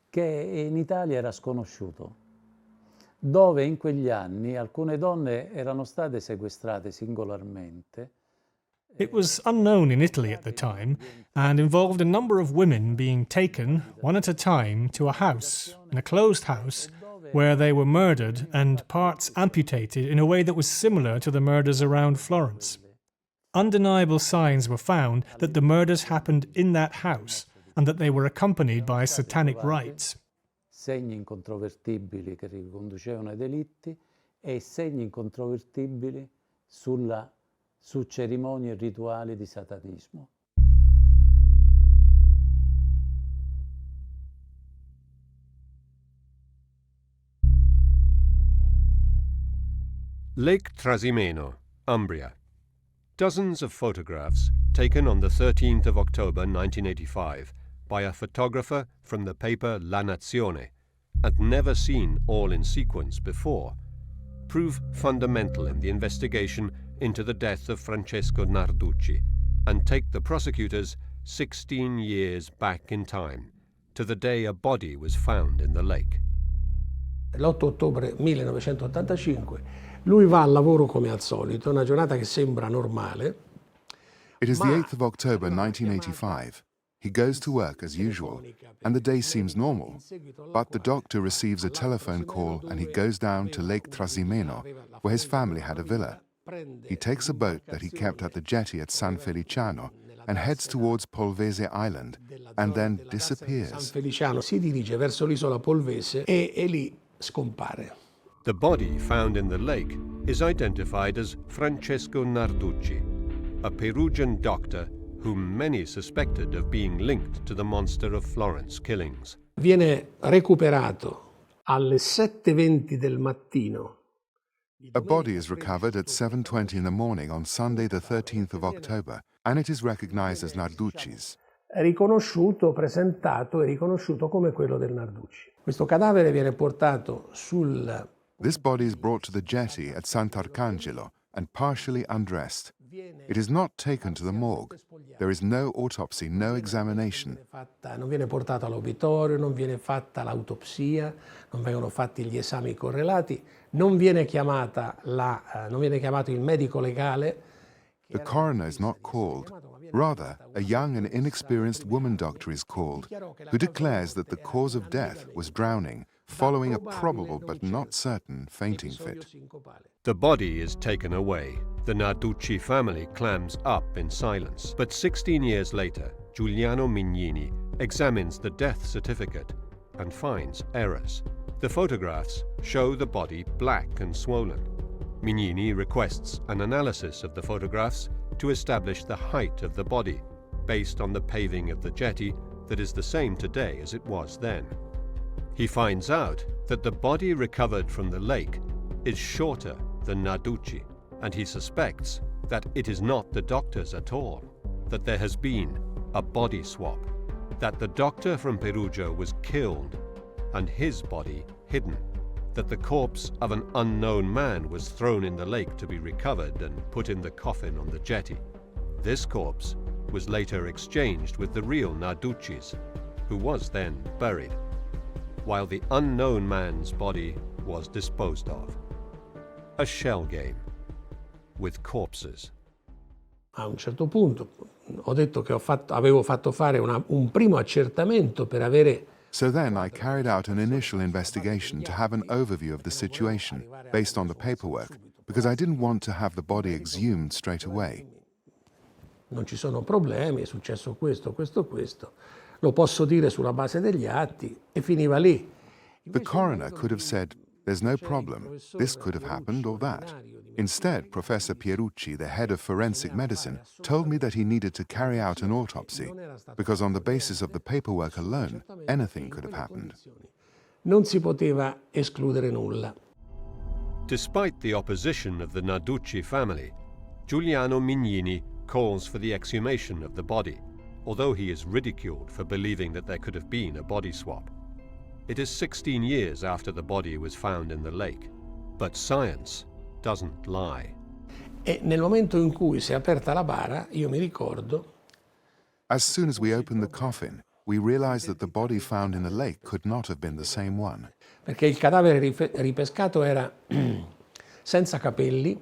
Che in Italia era sconosciuto, dove in quegli anni alcune donne erano state sequestrate singolarmente. It was unknown in Italy at the time and involved a number of women being taken, one at a time, to a house, in a closed house, where they were murdered and parts amputated in a way that was similar to the murders around Florence. Undeniable signs were found that the murders happened in that house and that they were accompanied by satanic rites. Segni incontrovertibili che riconducevano ai delitti e segni incontrovertibili su cerimonie e rituali di satanismo. Lake Trasimeno, Umbria. Dozens of photographs taken on the 13th of October 1985 by a photographer from the paper La Nazione and never seen all in sequence before, prove fundamental in the investigation into the death of Francesco Narduchi and take the prosecutors 16 years back in time to the day a body was found in the lake. L'8 ottobre 1985 lui va al lavoro come al solito, una giornata che sembra normale. It is the 8th of October 1985. He goes to work as usual, and the day seems normal. But the doctor receives a telephone call and he goes down to Lake Trasimeno, where his family had a villa. He takes a boat that he kept at the jetty at San Feliciano and heads towards Polvese Island, and then disappears. San Feliciano si dirige verso l'isola Polvese e lì scompare. The body found in the lake is identified as Francesco Narduchi, a Perugian doctor whom many suspected of being linked to the Monster of Florence killings. Viene recuperato alle 7:20 del mattino. A body is recovered at 7:20 in the morning on Sunday the 13th of October, and it is recognized as Narduchi's. Riconosciuto, presentato e riconosciuto come quello del Narduchi. Questo cadavere viene portato This body is brought to the jetty at Sant'Arcangelo and partially undressed. It is not taken to the morgue. There is no autopsy, no examination. Non viene portato all'obitorio, non viene fatta l'autopsia, non vengono fatti gli esami correlati, non viene chiamato il medico legale. The coroner is not called. Rather, a young and inexperienced woman doctor is called, who declares that the cause of death was drowning, following a probable but not certain fainting fit. The body is taken away. The Narduchi family clams up in silence. But 16 years later, Giuliano Mignini examines the death certificate and finds errors. The photographs show the body black and swollen. Mignini requests an analysis of the photographs to establish the height of the body, based on the paving of the jetty that is the same today as it was then. He finds out that the body recovered from the lake is shorter than Narduchi, and he suspects that it is not the doctor's at all. that there has been a body swap, that the doctor from Perugia was killed and his body hidden, that the corpse of an unknown man was thrown in the lake to be recovered and put in the coffin on the jetty. This corpse was later exchanged with the real Narduchi's, who was then buried, while the unknown man's body was disposed of. A shell game with corpses. A un certo punto ho detto che avevo fatto fare un primo accertamento per avere. So then I carried out an initial investigation to have an overview of the situation based on the paperwork, because I didn't want to have the body exhumed straight away. Non ci sono problemi, è successo questo. Lo posso dire sulla base degli atti e finiva lì. The coroner could have said, there's no problem, this could have happened or that. Instead, Professor Pierucci, the head of forensic medicine, told me that he needed to carry out an autopsy, because on the basis of the paperwork alone, anything could have happened. Non si poteva escludere nulla. Despite the opposition of the Narduchi family, Giuliano Mignini calls for the exhumation of the body, although he is ridiculed for believing that there could have been a body swap. It is 16 years after the body was found in the lake, but science doesn't lie. E nel momento in cui si è aperta la bara, io mi ricordo. As soon as we opened the coffin, we realized that the body found in the lake could not have been the same one. Perché il cadavere ripescato era senza capelli.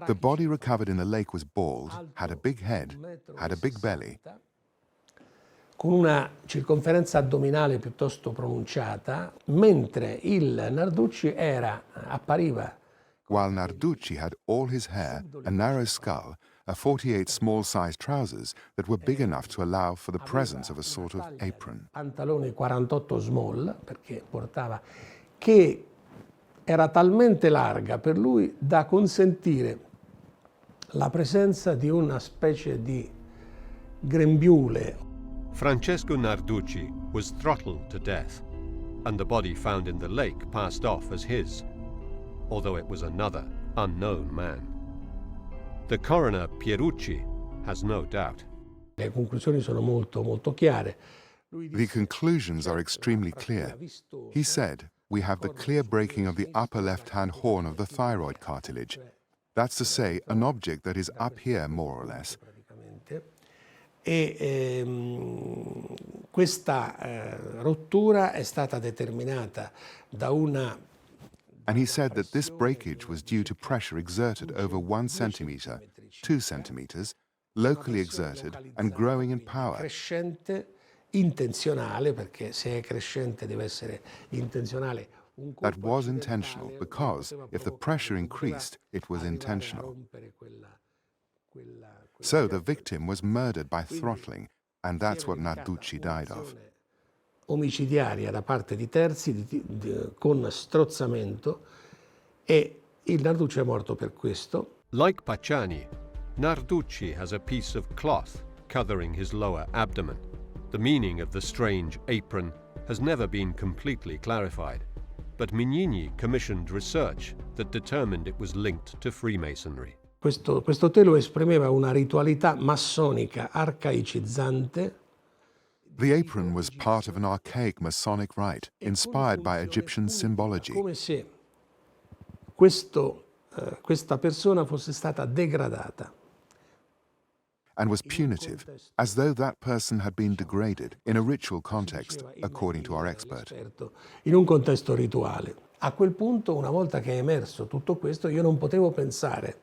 The body recovered in the lake was bald, had a big head, had a big belly, con una circonferenza addominale piuttosto pronunciata, mentre il Narducci appariva. While Narducci had all his hair, a narrow skull, a 48 small-sized trousers that were big enough to allow for the presence of a sort of apron. Pantalone 48 small, perché portava, che era talmente larga per lui da consentire la presenza di una specie di grembiule. Francesco Narducci was throttled to death, and the body found in the lake passed off as his, although it was another, unknown man. The coroner, Pierucci, has no doubt. Le conclusioni sono molto chiare. The conclusions are extremely clear. He said, we have the clear breaking of the upper left-hand horn of the thyroid cartilage. That's to say, an object that is up here, more or less. E questa rottura è stata determinata da una. And he said that this breakage was due to pressure exerted over 1 centimeter, 2 centimeters, locally exerted and growing in power. Crescente, intenzionale, perché se è crescente deve essere intenzionale. That was intentional, because if the pressure increased, it was intentional. So the victim was murdered by throttling, and that's what Narducci died of. Omicidiaria da parte di terzi con strozzamento, e il Narducci è morto per questo. Like Pacciani, Narducci has a piece of cloth covering his lower abdomen. The meaning of the strange apron has never been completely clarified, but Mignini commissioned research that determined it was linked to Freemasonry. Questo telo esprimeva una ritualità massonica arcaicizzante. The apron was part of an archaic Masonic rite, inspired by Egyptian symbology. Come se questa persona fosse stata degradata. And was punitive, as though that person had been degraded in a ritual context, according to our expert. In un contesto rituale. A quel punto, una volta che è emerso tutto questo, io non potevo pensare.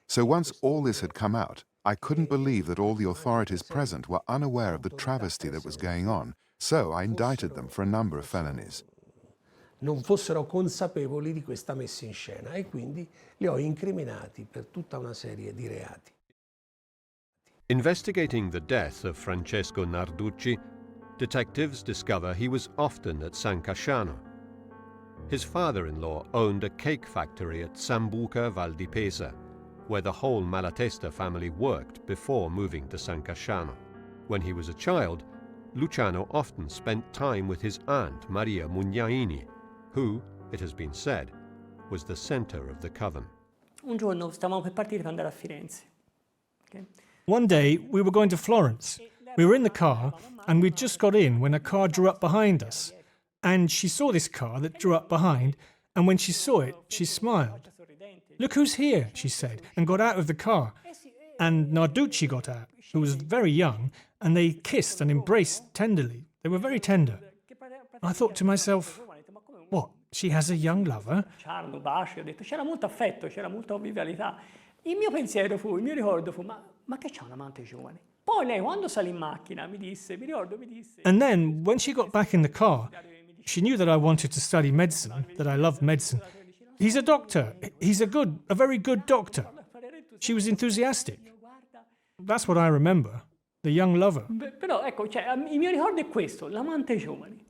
So once all this had come out, I couldn't believe that all the authorities present were unaware of the travesty that was going on, so I indicted them for a number of felonies. Non fossero consapevoli di questa messa in scena, e quindi li ho incriminati per tutta una serie di reati. Investigating the death of Francesco Narducci, detectives discover he was often at San Casciano. His father-in-law owned a cake factory at Sambuca Val di Pesa, where the whole Malatesta family worked before moving to San Casciano. When he was a child, Luciano often spent time with his aunt Maria Mugnaini, who, it has been said, was the center of the coven. Un giorno stavamo per partire per andare a Firenze. Okay? One day, we were going to Florence. We were in the car, and we'd just got in when a car drew up behind us. And she saw this car that drew up behind, and when she saw it, she smiled. "Look who's here," she said, and got out of the car. And Narduchi got out, who was very young, and they kissed and embraced tenderly. They were very tender. I thought to myself, what, she has a young lover? C'era molto affetto, c'era molta convivialità. Il mio ricordo fu, ma che c'ha un amante giovane? Poi lei, quando salì in macchina, mi disse. And then, when she got back in the car, she knew that I wanted to study medicine, that I loved medicine. He's a doctor. He's a very good doctor. She was enthusiastic. That's what I remember, the young lover. Però, ecco, il mio ricordo è questo, l'amante giovane.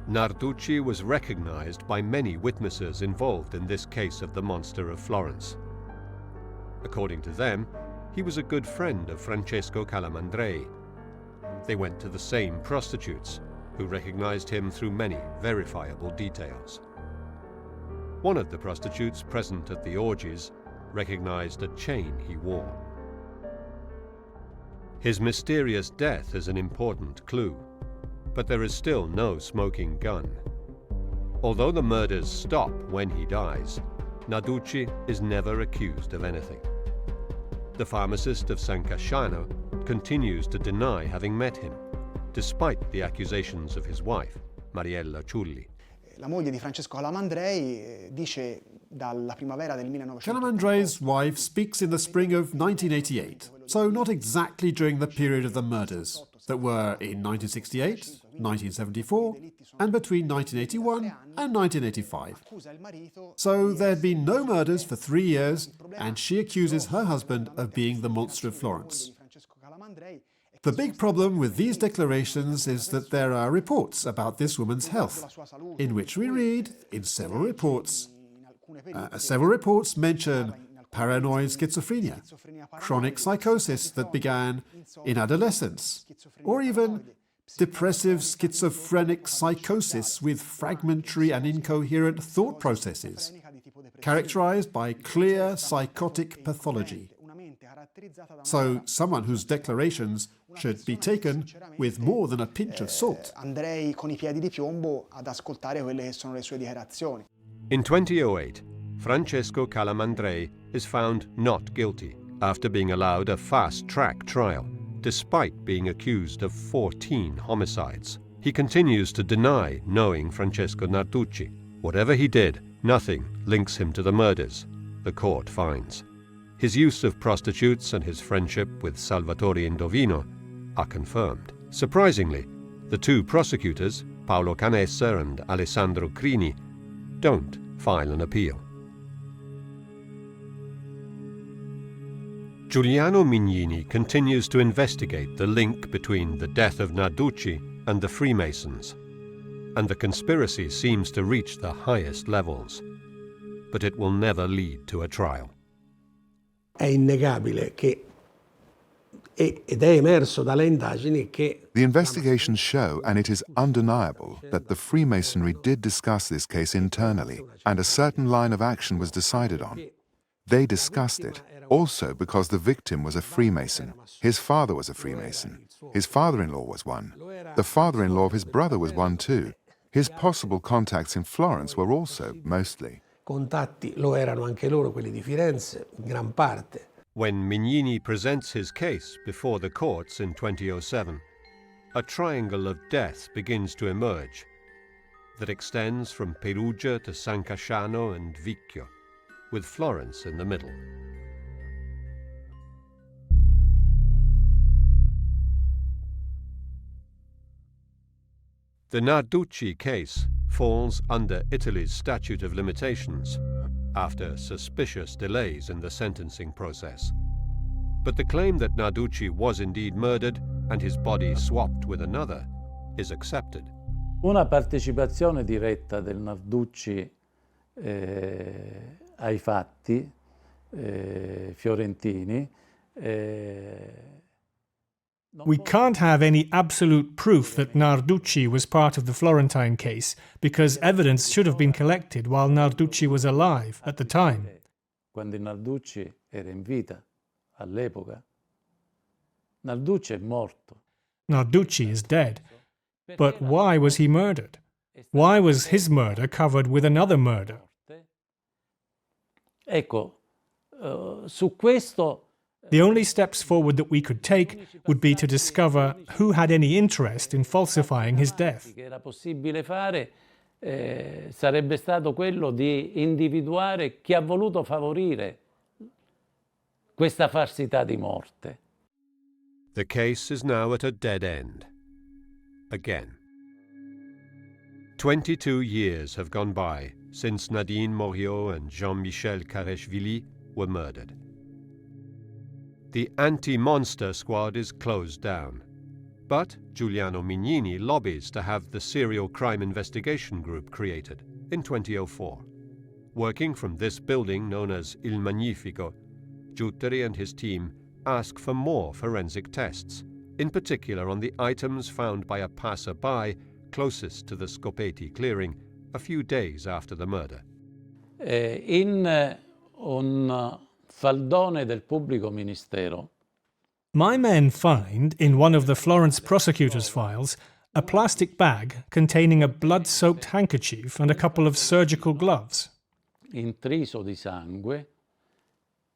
Narduchi was recognized by many witnesses involved in this case of the monster of Florence. According to them, he was a good friend of Francesco Calamandrei. They went to the same prostitutes, who recognized him through many verifiable details. One of the prostitutes present at the orgies recognized a chain he wore. His mysterious death is an important clue, but there is still no smoking gun. Although the murders stop when he dies, Narduchi is never accused of anything. The pharmacist of San Casciano continues to deny having met him, despite the accusations of his wife, Mariella Ciulli. La moglie di Francesco Calamandrei dice dalla primavera del 1900. Calamandrei's wife speaks in the spring of 1988, so not exactly during the period of the murders that were in 1968, 1974, and between 1981 and 1985. So there had been no murders for 3 years, and she accuses her husband of being the monster of Florence. The big problem with these declarations is that there are reports about this woman's health, in which we read, in several reports mention paranoid schizophrenia, chronic psychosis that began in adolescence, or even depressive schizophrenic psychosis with fragmentary and incoherent thought processes, characterized by clear psychotic pathology. So someone whose declarations should be taken with more than a pinch of salt. Andrei con I piedi di piombo ad ascoltare quelle che sono le sue dichiarazioni. In 2008, Francesco Calamandrei is found not guilty after being allowed a fast-track trial, despite being accused of 14 homicides. He continues to deny knowing Francesco Narduchi. Whatever he did, nothing links him to the murders, the court finds. His use of prostitutes and his friendship with Salvatore Indovino are confirmed. Surprisingly, the two prosecutors, Paolo Canessa and Alessandro Crini, don't file an appeal. Giuliano Mignini continues to investigate the link between the death of Narduchi and the Freemasons, and the conspiracy seems to reach the highest levels, but it will never lead to a trial. È innegabile che, ed è emerso dalle indagini che... The investigations show, and it is undeniable, that the Freemasonry did discuss this case internally, and a certain line of action was decided on. They discussed it, also because the victim was a Freemason. His father was a Freemason. His father-in-law was one. The father-in-law of his brother was one too. His possible contacts in Florence were also, mostly. Contatti lo erano anche loro, quelli di Firenze, in gran parte. When Mignini presents his case before the courts in 2007, a triangle of death begins to emerge that extends from Perugia to San Casciano and Vicchio, with Florence in the middle. The Narduchi case falls under Italy's statute of limitations after suspicious delays in the sentencing process. But the claim that Narduchi was indeed murdered and his body swapped with another is accepted. Una partecipazione diretta del Narduchi ai fatti fiorentini. We can't have any absolute proof that Narduchi was part of the Florentine case because evidence should have been collected while Narduchi was alive at the time. Quando Narduchi era in vita all'epoca, Narducci è morto. Narduchi is dead. But why was he murdered? Why was his murder covered with another murder? Ecco, su questo The only steps forward that we could take would be to discover who had any interest in falsifying his death. che era possibile fare sarebbe stato quello di individuare chi ha voluto favorire questa falsità di morte. The case is now at a dead end. Again. 22 years have gone by since Nadine Moriot and Jean-Michel Kareshvili were murdered. The anti-monster squad is closed down, but Giuliano Mignini lobbies to have the Serial Crime Investigation Group created in 2004. Working from this building known as Il Magnifico, Giutteri and his team ask for more forensic tests, in particular on the items found by a passerby closest to the Scopeti clearing a few days after the murder. In un faldone del pubblico ministero, My men find, in one of the Florence prosecutor's files, a plastic bag containing a blood-soaked handkerchief and a couple of surgical gloves. intriso di sangue,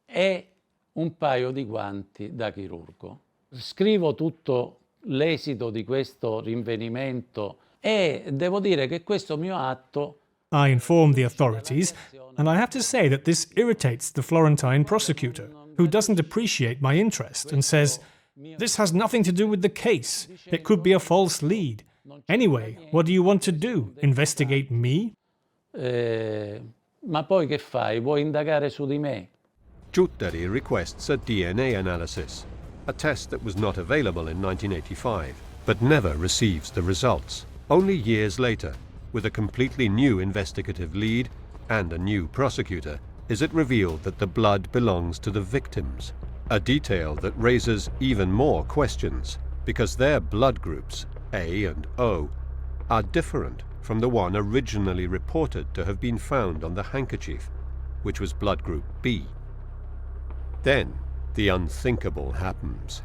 e un paio di guanti da chirurgo. Scrivo tutto l'esito di questo rinvenimento e devo dire che questo mio atto I inform the authorities, and I have to say that this irritates the Florentine prosecutor, who doesn't appreciate my interest and says, "This has nothing to do with the case. It could be a false lead. Anyway, what do you want to do? Investigate me?" ma poi che fai? Vuoi indagare su di me? Giutteri requests a DNA analysis, a test that was not available in 1985, but never receives the results. Only years later, with a completely new investigative lead and a new prosecutor, is it revealed that the blood belongs to the victims, a detail that raises even more questions, because their blood groups, A and O, are different from the one originally reported to have been found on the handkerchief, which was blood group B. Then, the unthinkable happens.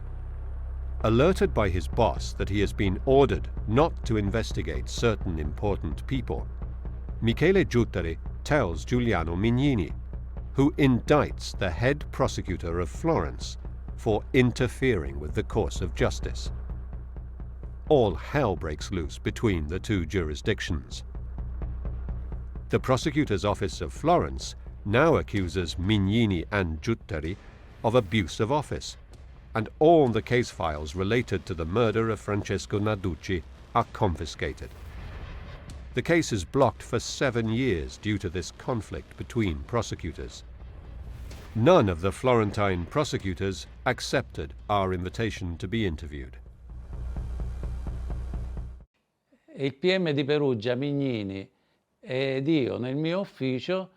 Alerted by his boss that he has been ordered not to investigate certain important people, Michele Giutteri tells Giuliano Mignini, who indicts the head prosecutor of Florence for interfering with the course of justice. All hell breaks loose between the two jurisdictions. The prosecutor's office of Florence now accuses Mignini and Giutteri of abuse of office, and all the case files related to the murder of Francesco Narduchi are confiscated. The case is blocked for 7 years due to this conflict between prosecutors. None of the Florentine prosecutors accepted our invitation to be interviewed. Il PM di Perugia, Mignini, ed io nel mio ufficio.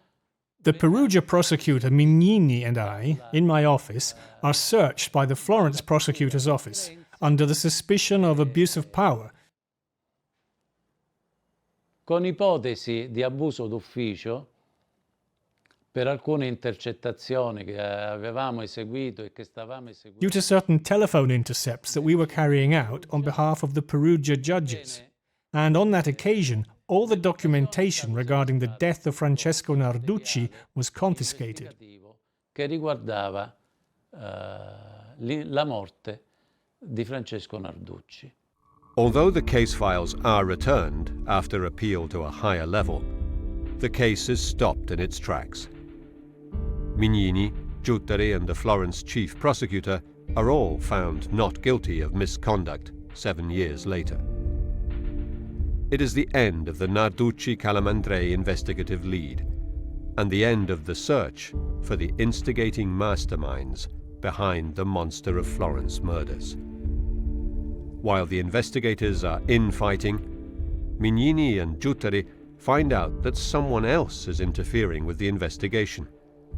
The Perugia prosecutor Mignini and I, in my office, are searched by the Florence prosecutor's office under the suspicion of abuse of power. Con ipotesi di abuso d'ufficio per alcune intercettazioni che avevamo eseguito e che stavamo eseguendo. Due to certain telephone intercepts that we were carrying out on behalf of the Perugia judges. And on that occasion, all the documentation regarding the death of Francesco Narduchi was confiscated. Che riguardava la morte di Francesco Narduchi. Although the case files are returned after appeal to a higher level, the case is stopped in its tracks. Mignini, Giutteri and the Florence chief prosecutor are all found not guilty of misconduct 7 years later. It is the end of the Narduchi Calamandrei investigative lead, and the end of the search for the instigating masterminds behind the Monster of Florence murders. While the investigators are infighting, Mignini and Giutteri find out that someone else is interfering with the investigation,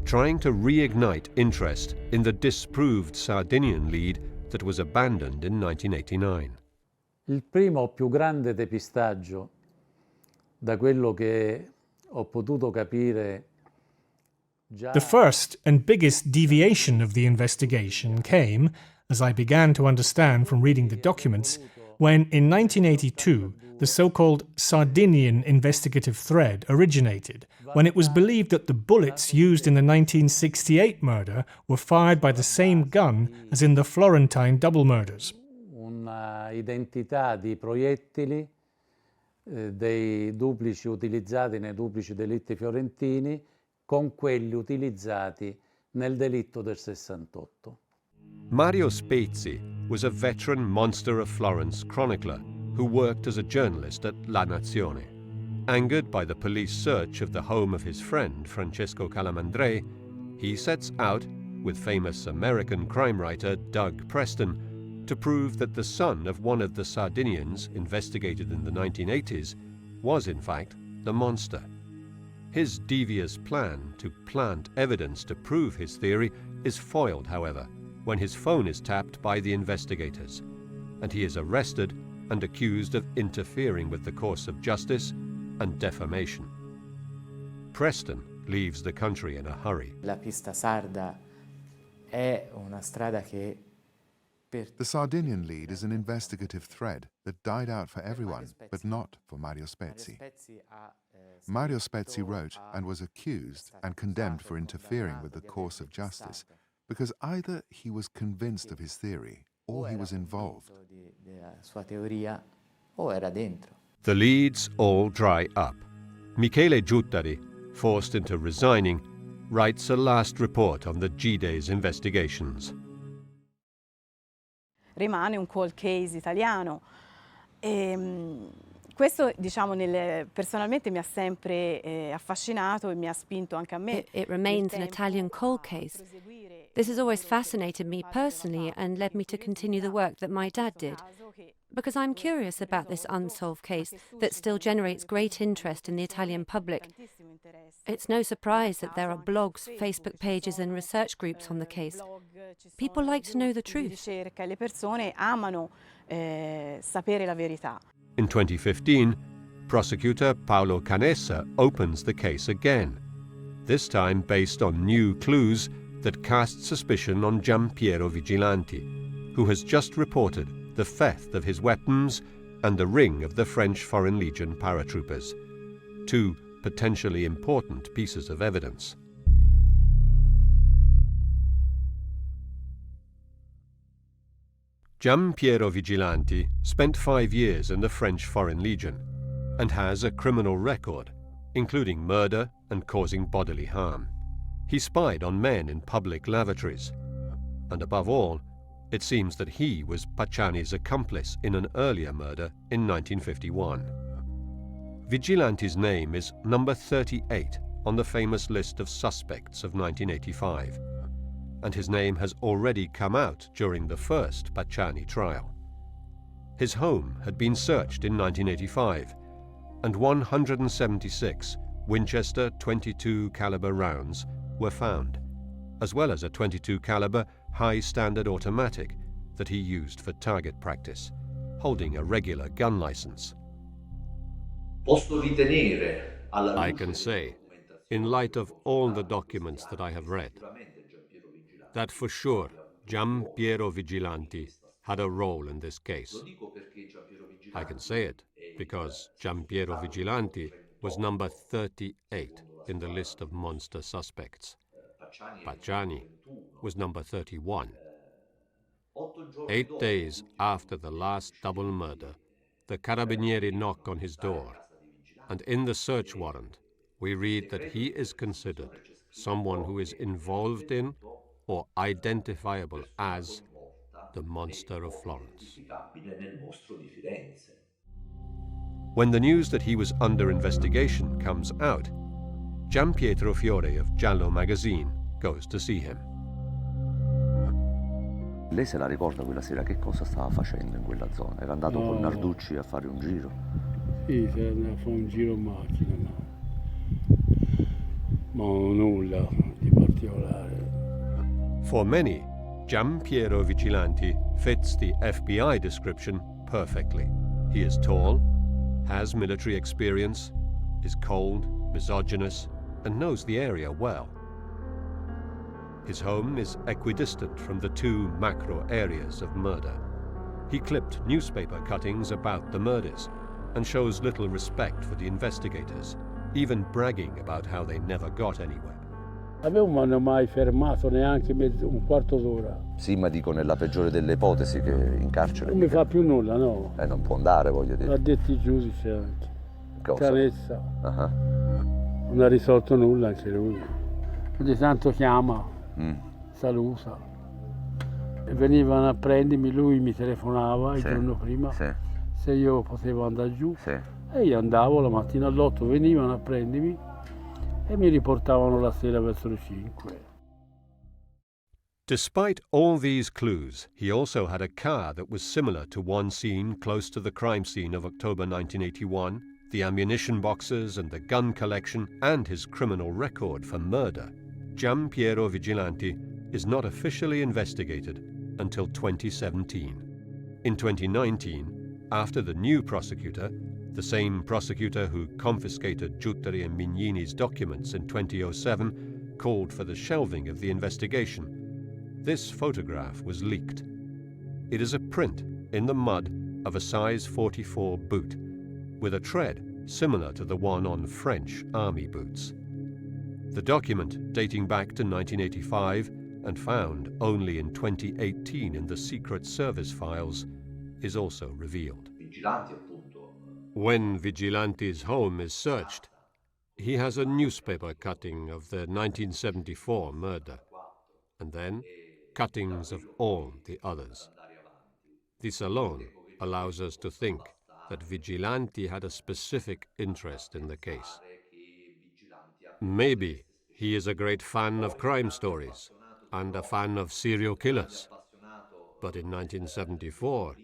trying to reignite interest in the disproved Sardinian lead that was abandoned in 1989. Il primo più grande depistaggio, da quello che ho potuto capire già. The first and biggest deviation of the investigation came, as I began to understand from reading the documents, when in 1982 the so-called Sardinian investigative thread originated, when it was believed that the bullets used in the 1968 murder were fired by the same gun as in the Florentine double murders. Una identità di proiettili dei duplici utilizzati nei duplici delitti fiorentini con quelli utilizzati nel delitto del 68. Mario Spezzi was a veteran Monster of Florence chronicler who worked as a journalist at La Nazione. Angered by the police search of the home of his friend Francesco Calamandrei, he sets out, with famous American crime writer Doug Preston, to prove that the son of one of the Sardinians investigated in the 1980s was in fact the monster. His devious plan to plant evidence to prove his theory is foiled, however, when his phone is tapped by the investigators, and he is arrested and accused of interfering with the course of justice and defamation. Preston leaves the country in a hurry. La pista sarda è una strada che The Sardinian lead is an investigative thread that died out for everyone, but not for Mario Spezzi. Mario Spezzi wrote and was accused and condemned for interfering with the course of justice because either he was convinced of his theory or he was involved. The leads all dry up. Michele Giuttari, forced into resigning, writes a last report on the G-Day's investigations. Rimane un cold case italiano. Questo, diciamo, personalmente mi ha sempre affascinato e mi ha spinto anche a me. It remains an Italian cold case. This has always fascinated me personally and led me to continue the work that my dad did, because I'm curious about this unsolved case that still generates great interest in the Italian public. It's no surprise that there are blogs, Facebook pages and research groups on the case. People like to know the truth. Le persone amano sapere la verità. In 2015, prosecutor Paolo Canessa opens the case again, this time based on new clues that cast suspicion on Giampiero Vigilanti, who has just reported the theft of his weapons and the ring of the French Foreign Legion paratroopers, two potentially important pieces of evidence. Giampiero Vigilanti spent 5 years in the French Foreign Legion and has a criminal record, including murder and causing bodily harm. He spied on men in public lavatories, and above all, it seems that he was Pacciani's accomplice in an earlier murder in 1951. Vigilanti's name is number 38 on the famous list of suspects of 1985, and his name has already come out during the first Pacciani trial. His home had been searched in 1985, and 176 Winchester .22 caliber rounds were found, as well as a .22 caliber high-standard automatic that he used for target practice, holding a regular gun license. I can say, in light of all the documents that I have read, that for sure Giampiero Vigilanti had a role in this case. I can say it because Giampiero Vigilanti was number 38 in the list of monster suspects. Pacciani was number 31. 8 days after the last double murder, the Carabinieri knock on his door, and in the search warrant, we read that he is considered someone who is involved in or identifiable as the Monster of Florence. When the news that he was under investigation comes out, Gianpietro Fiore of Giallo magazine goes to see him. Lei se la ricorda quella sera? Che cosa stava facendo in quella zona? Era andato con Narduchi a fare un giro? Sì, si andava a fare un giro in macchina, ma nulla di particolare. For many, Giampiero Vigilanti fits the FBI description perfectly. He is tall, has military experience, is cold, misogynous, and knows the area well. His home is equidistant from the two macro areas of murder. He clipped newspaper cuttings about the murders and shows little respect for the investigators, even bragging about how they never got anywhere. A me non mi hanno mai fermato neanche un quarto d'ora. Sì, ma dico nella peggiore delle ipotesi che in carcere... Non mi fa più nulla, no. Non può andare, voglio dire. L'ha detto il giudice anche. Cosa? Canessa. Non ha risolto nulla anche lui. Ogni tanto chiama, saluta. E venivano a prendermi, lui mi telefonava il giorno prima se io potevo andare giù. E io andavo la mattina all'8, venivano a prendermi e mi riportavano la sera verso le 5. Despite all these clues, he also had a car that was similar to one seen close to the crime scene of October 1981, the ammunition boxes and the gun collection, and his criminal record for murder. Gian Piero Vigilanti is not officially investigated until 2017. In 2019, after the new prosecutor, the same prosecutor who confiscated Giuttari and Mignini's documents in 2007, called for the shelving of the investigation, this photograph was leaked. It is a print in the mud of a size 44 boot, with a tread similar to the one on French army boots. The document, dating back to 1985 and found only in 2018 in the Secret Service files, is also revealed. When Vigilanti's home is searched, he has a newspaper cutting of the 1974 murder, and then cuttings of all the others. This alone allows us to think that Vigilanti had a specific interest in the case. Maybe he is a great fan of crime stories and a fan of serial killers, but in 1974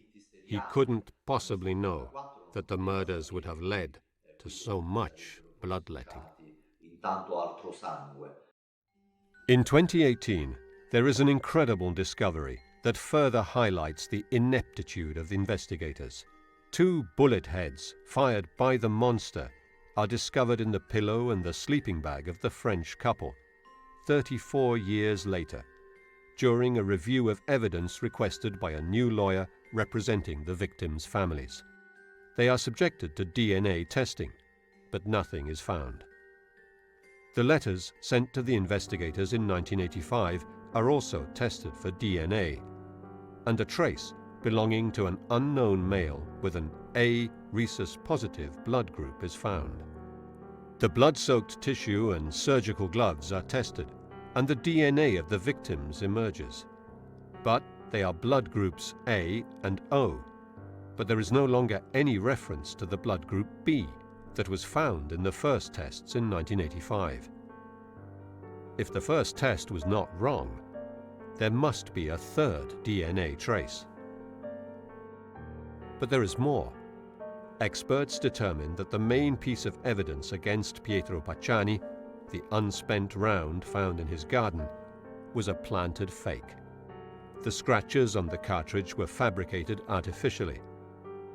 he couldn't possibly know that the murders would have led to so much bloodletting. In 2018, there is an incredible discovery that further highlights the ineptitude of the investigators. 2 bullet heads fired by the monster are discovered in the pillow and the sleeping bag of the French couple, 34 years later, during a review of evidence requested by a new lawyer representing the victims' families. They are subjected to DNA testing, but nothing is found. The letters sent to the investigators in 1985 are also tested for DNA, and a trace belonging to an unknown male with an A rhesus-positive blood group is found. The blood-soaked tissue and surgical gloves are tested, and the DNA of the victims emerges. But they are blood groups A and O, but there is no longer any reference to the blood group B that was found in the first tests in 1985. If the first test was not wrong, there must be a third DNA trace. But there is more. Experts determined that the main piece of evidence against Pietro Pacciani, the unspent round found in his garden, was a planted fake. The scratches on the cartridge were fabricated artificially,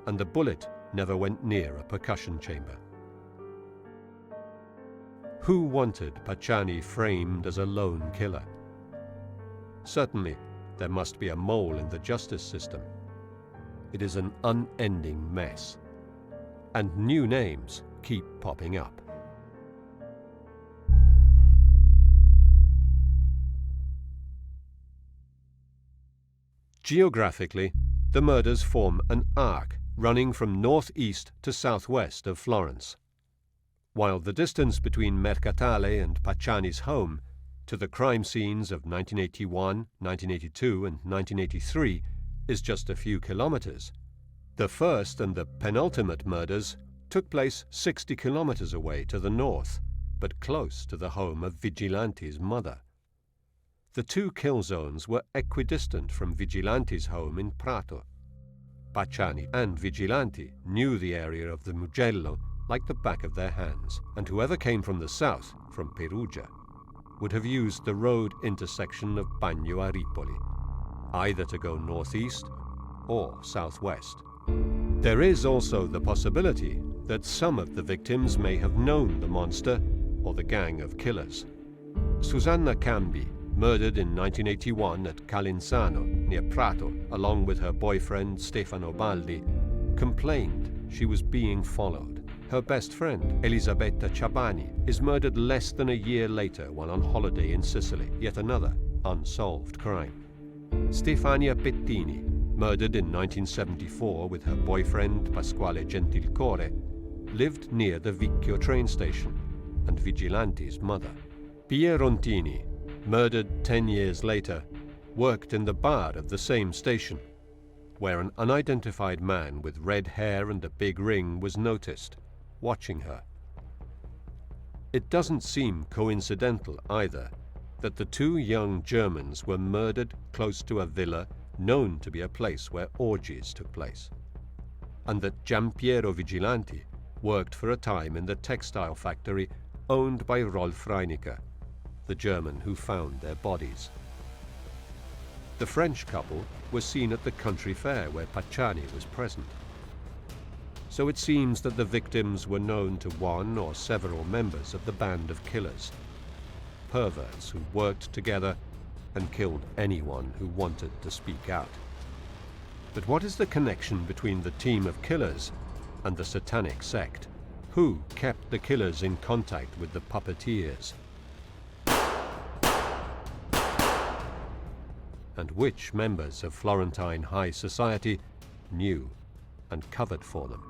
and the bullet never went near a percussion chamber. Who wanted Pacciani framed as a lone killer? Certainly, there must be a mole in the justice system. It is an unending mess, and new names keep popping up. Geographically, the murders form an arc running from northeast to southwest of Florence, while the distance between Mercatale and Pacciani's home to the crime scenes of 1981, 1982, and 1983 is just a few kilometers. The first and the penultimate murders took place 60 kilometers away to the north, but close to the home of Vigilanti's mother. The 2 kill zones were equidistant from Vigilanti's home in Prato. Pacciani and Vigilanti knew the area of the Mugello like the back of their hands, and whoever came from the south, from Perugia, would have used the road intersection of Bagno a Ripoli, either to go northeast or southwest. There is also the possibility that some of the victims may have known the monster or the gang of killers. Susanna Cambi, murdered in 1981 at Calinsano, near Prato, along with her boyfriend Stefano Baldi, complained she was being followed. Her best friend, Elisabetta Ciabani, is murdered less than a year later while on holiday in Sicily, yet another unsolved crime. Stefania Pettini, murdered in 1974 with her boyfriend Pasquale Gentilcore, lived near the Vicchio train station and Vigilanti's mother. Pierontini, murdered 10 years later, worked in the bar of the same station, where an unidentified man with red hair and a big ring was noticed, watching her. It doesn't seem coincidental either that the two young Germans were murdered close to a villa known to be a place where orgies took place, and that Giampiero Vigilanti worked for a time in the textile factory owned by Rolf Reinecker, the German who found their bodies. The French couple was seen at the country fair where Pacciani was present. So it seems that the victims were known to one or several members of the band of killers, perverts who worked together and killed anyone who wanted to speak out. But what is the connection between the team of killers and the Satanic sect? Who kept the killers in contact with the puppeteers? And which members of Florentine high society knew and covered for them?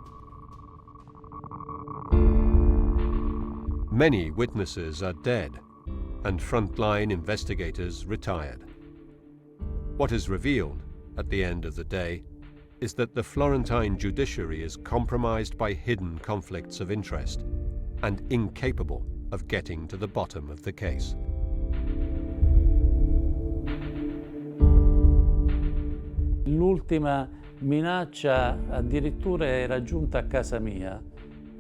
Many witnesses are dead, and frontline investigators retired. What is revealed at the end of the day is that the Florentine judiciary is compromised by hidden conflicts of interest and incapable of getting to the bottom of the case. L'ultima minaccia addirittura era giunta a casa mia.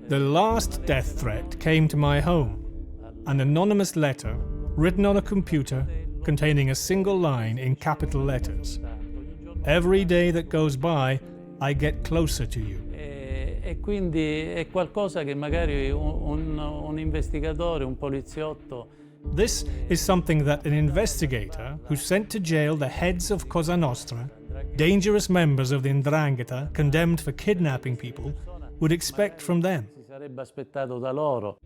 The last death threat came to my home. An anonymous letter written on a computer containing a single line in capital letters. Every day that goes by, I get closer to you. E quindi è qualcosa che magari un investigatore, un poliziotto. This is something that an investigator who sent to jail the heads of Cosa Nostra, dangerous members of the 'Ndrangheta condemned for kidnapping people, would expect from them. Si sarebbe aspettato da loro.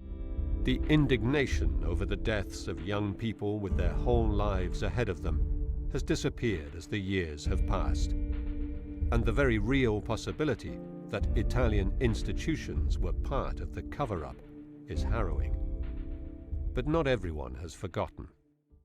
The indignation over the deaths of young people with their whole lives ahead of them has disappeared as the years have passed. And the very real possibility that Italian institutions were part of the cover-up is harrowing. But not everyone has forgotten.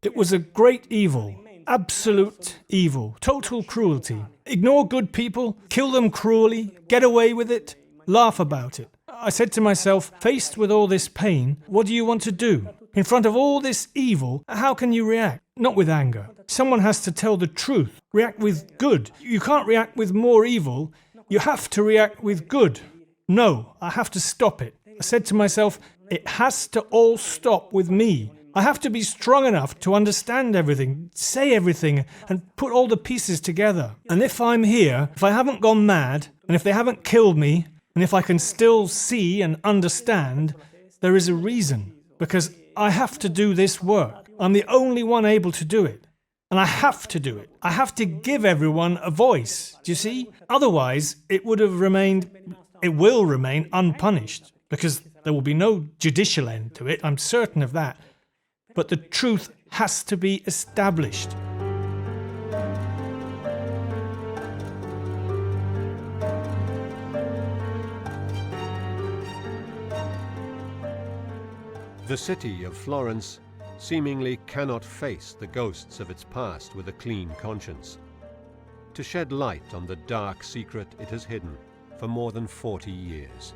It was a great evil, absolute evil, total cruelty. Ignore good people, kill them cruelly, get away with it, laugh about it. I said to myself, faced with all this pain, what do you want to do? In front of all this evil, how can you react? Not with anger. Someone has to tell the truth. React with good. You can't react with more evil. You have to react with good. No, I have to stop it. I said to myself, it has to all stop with me. I have to be strong enough to understand everything, say everything, and put all the pieces together. And if I'm here, if I haven't gone mad, and if they haven't killed me, and if I can still see and understand, there is a reason. Because I have to do this work. I'm the only one able to do it. And I have to do it. I have to give everyone a voice. Do you see? Otherwise, it will remain unpunished. Because there will be no judicial end to it, I'm certain of that. But the truth has to be established. The city of Florence seemingly cannot face the ghosts of its past with a clean conscience. To shed light on the dark secret it has hidden for more than 40 years.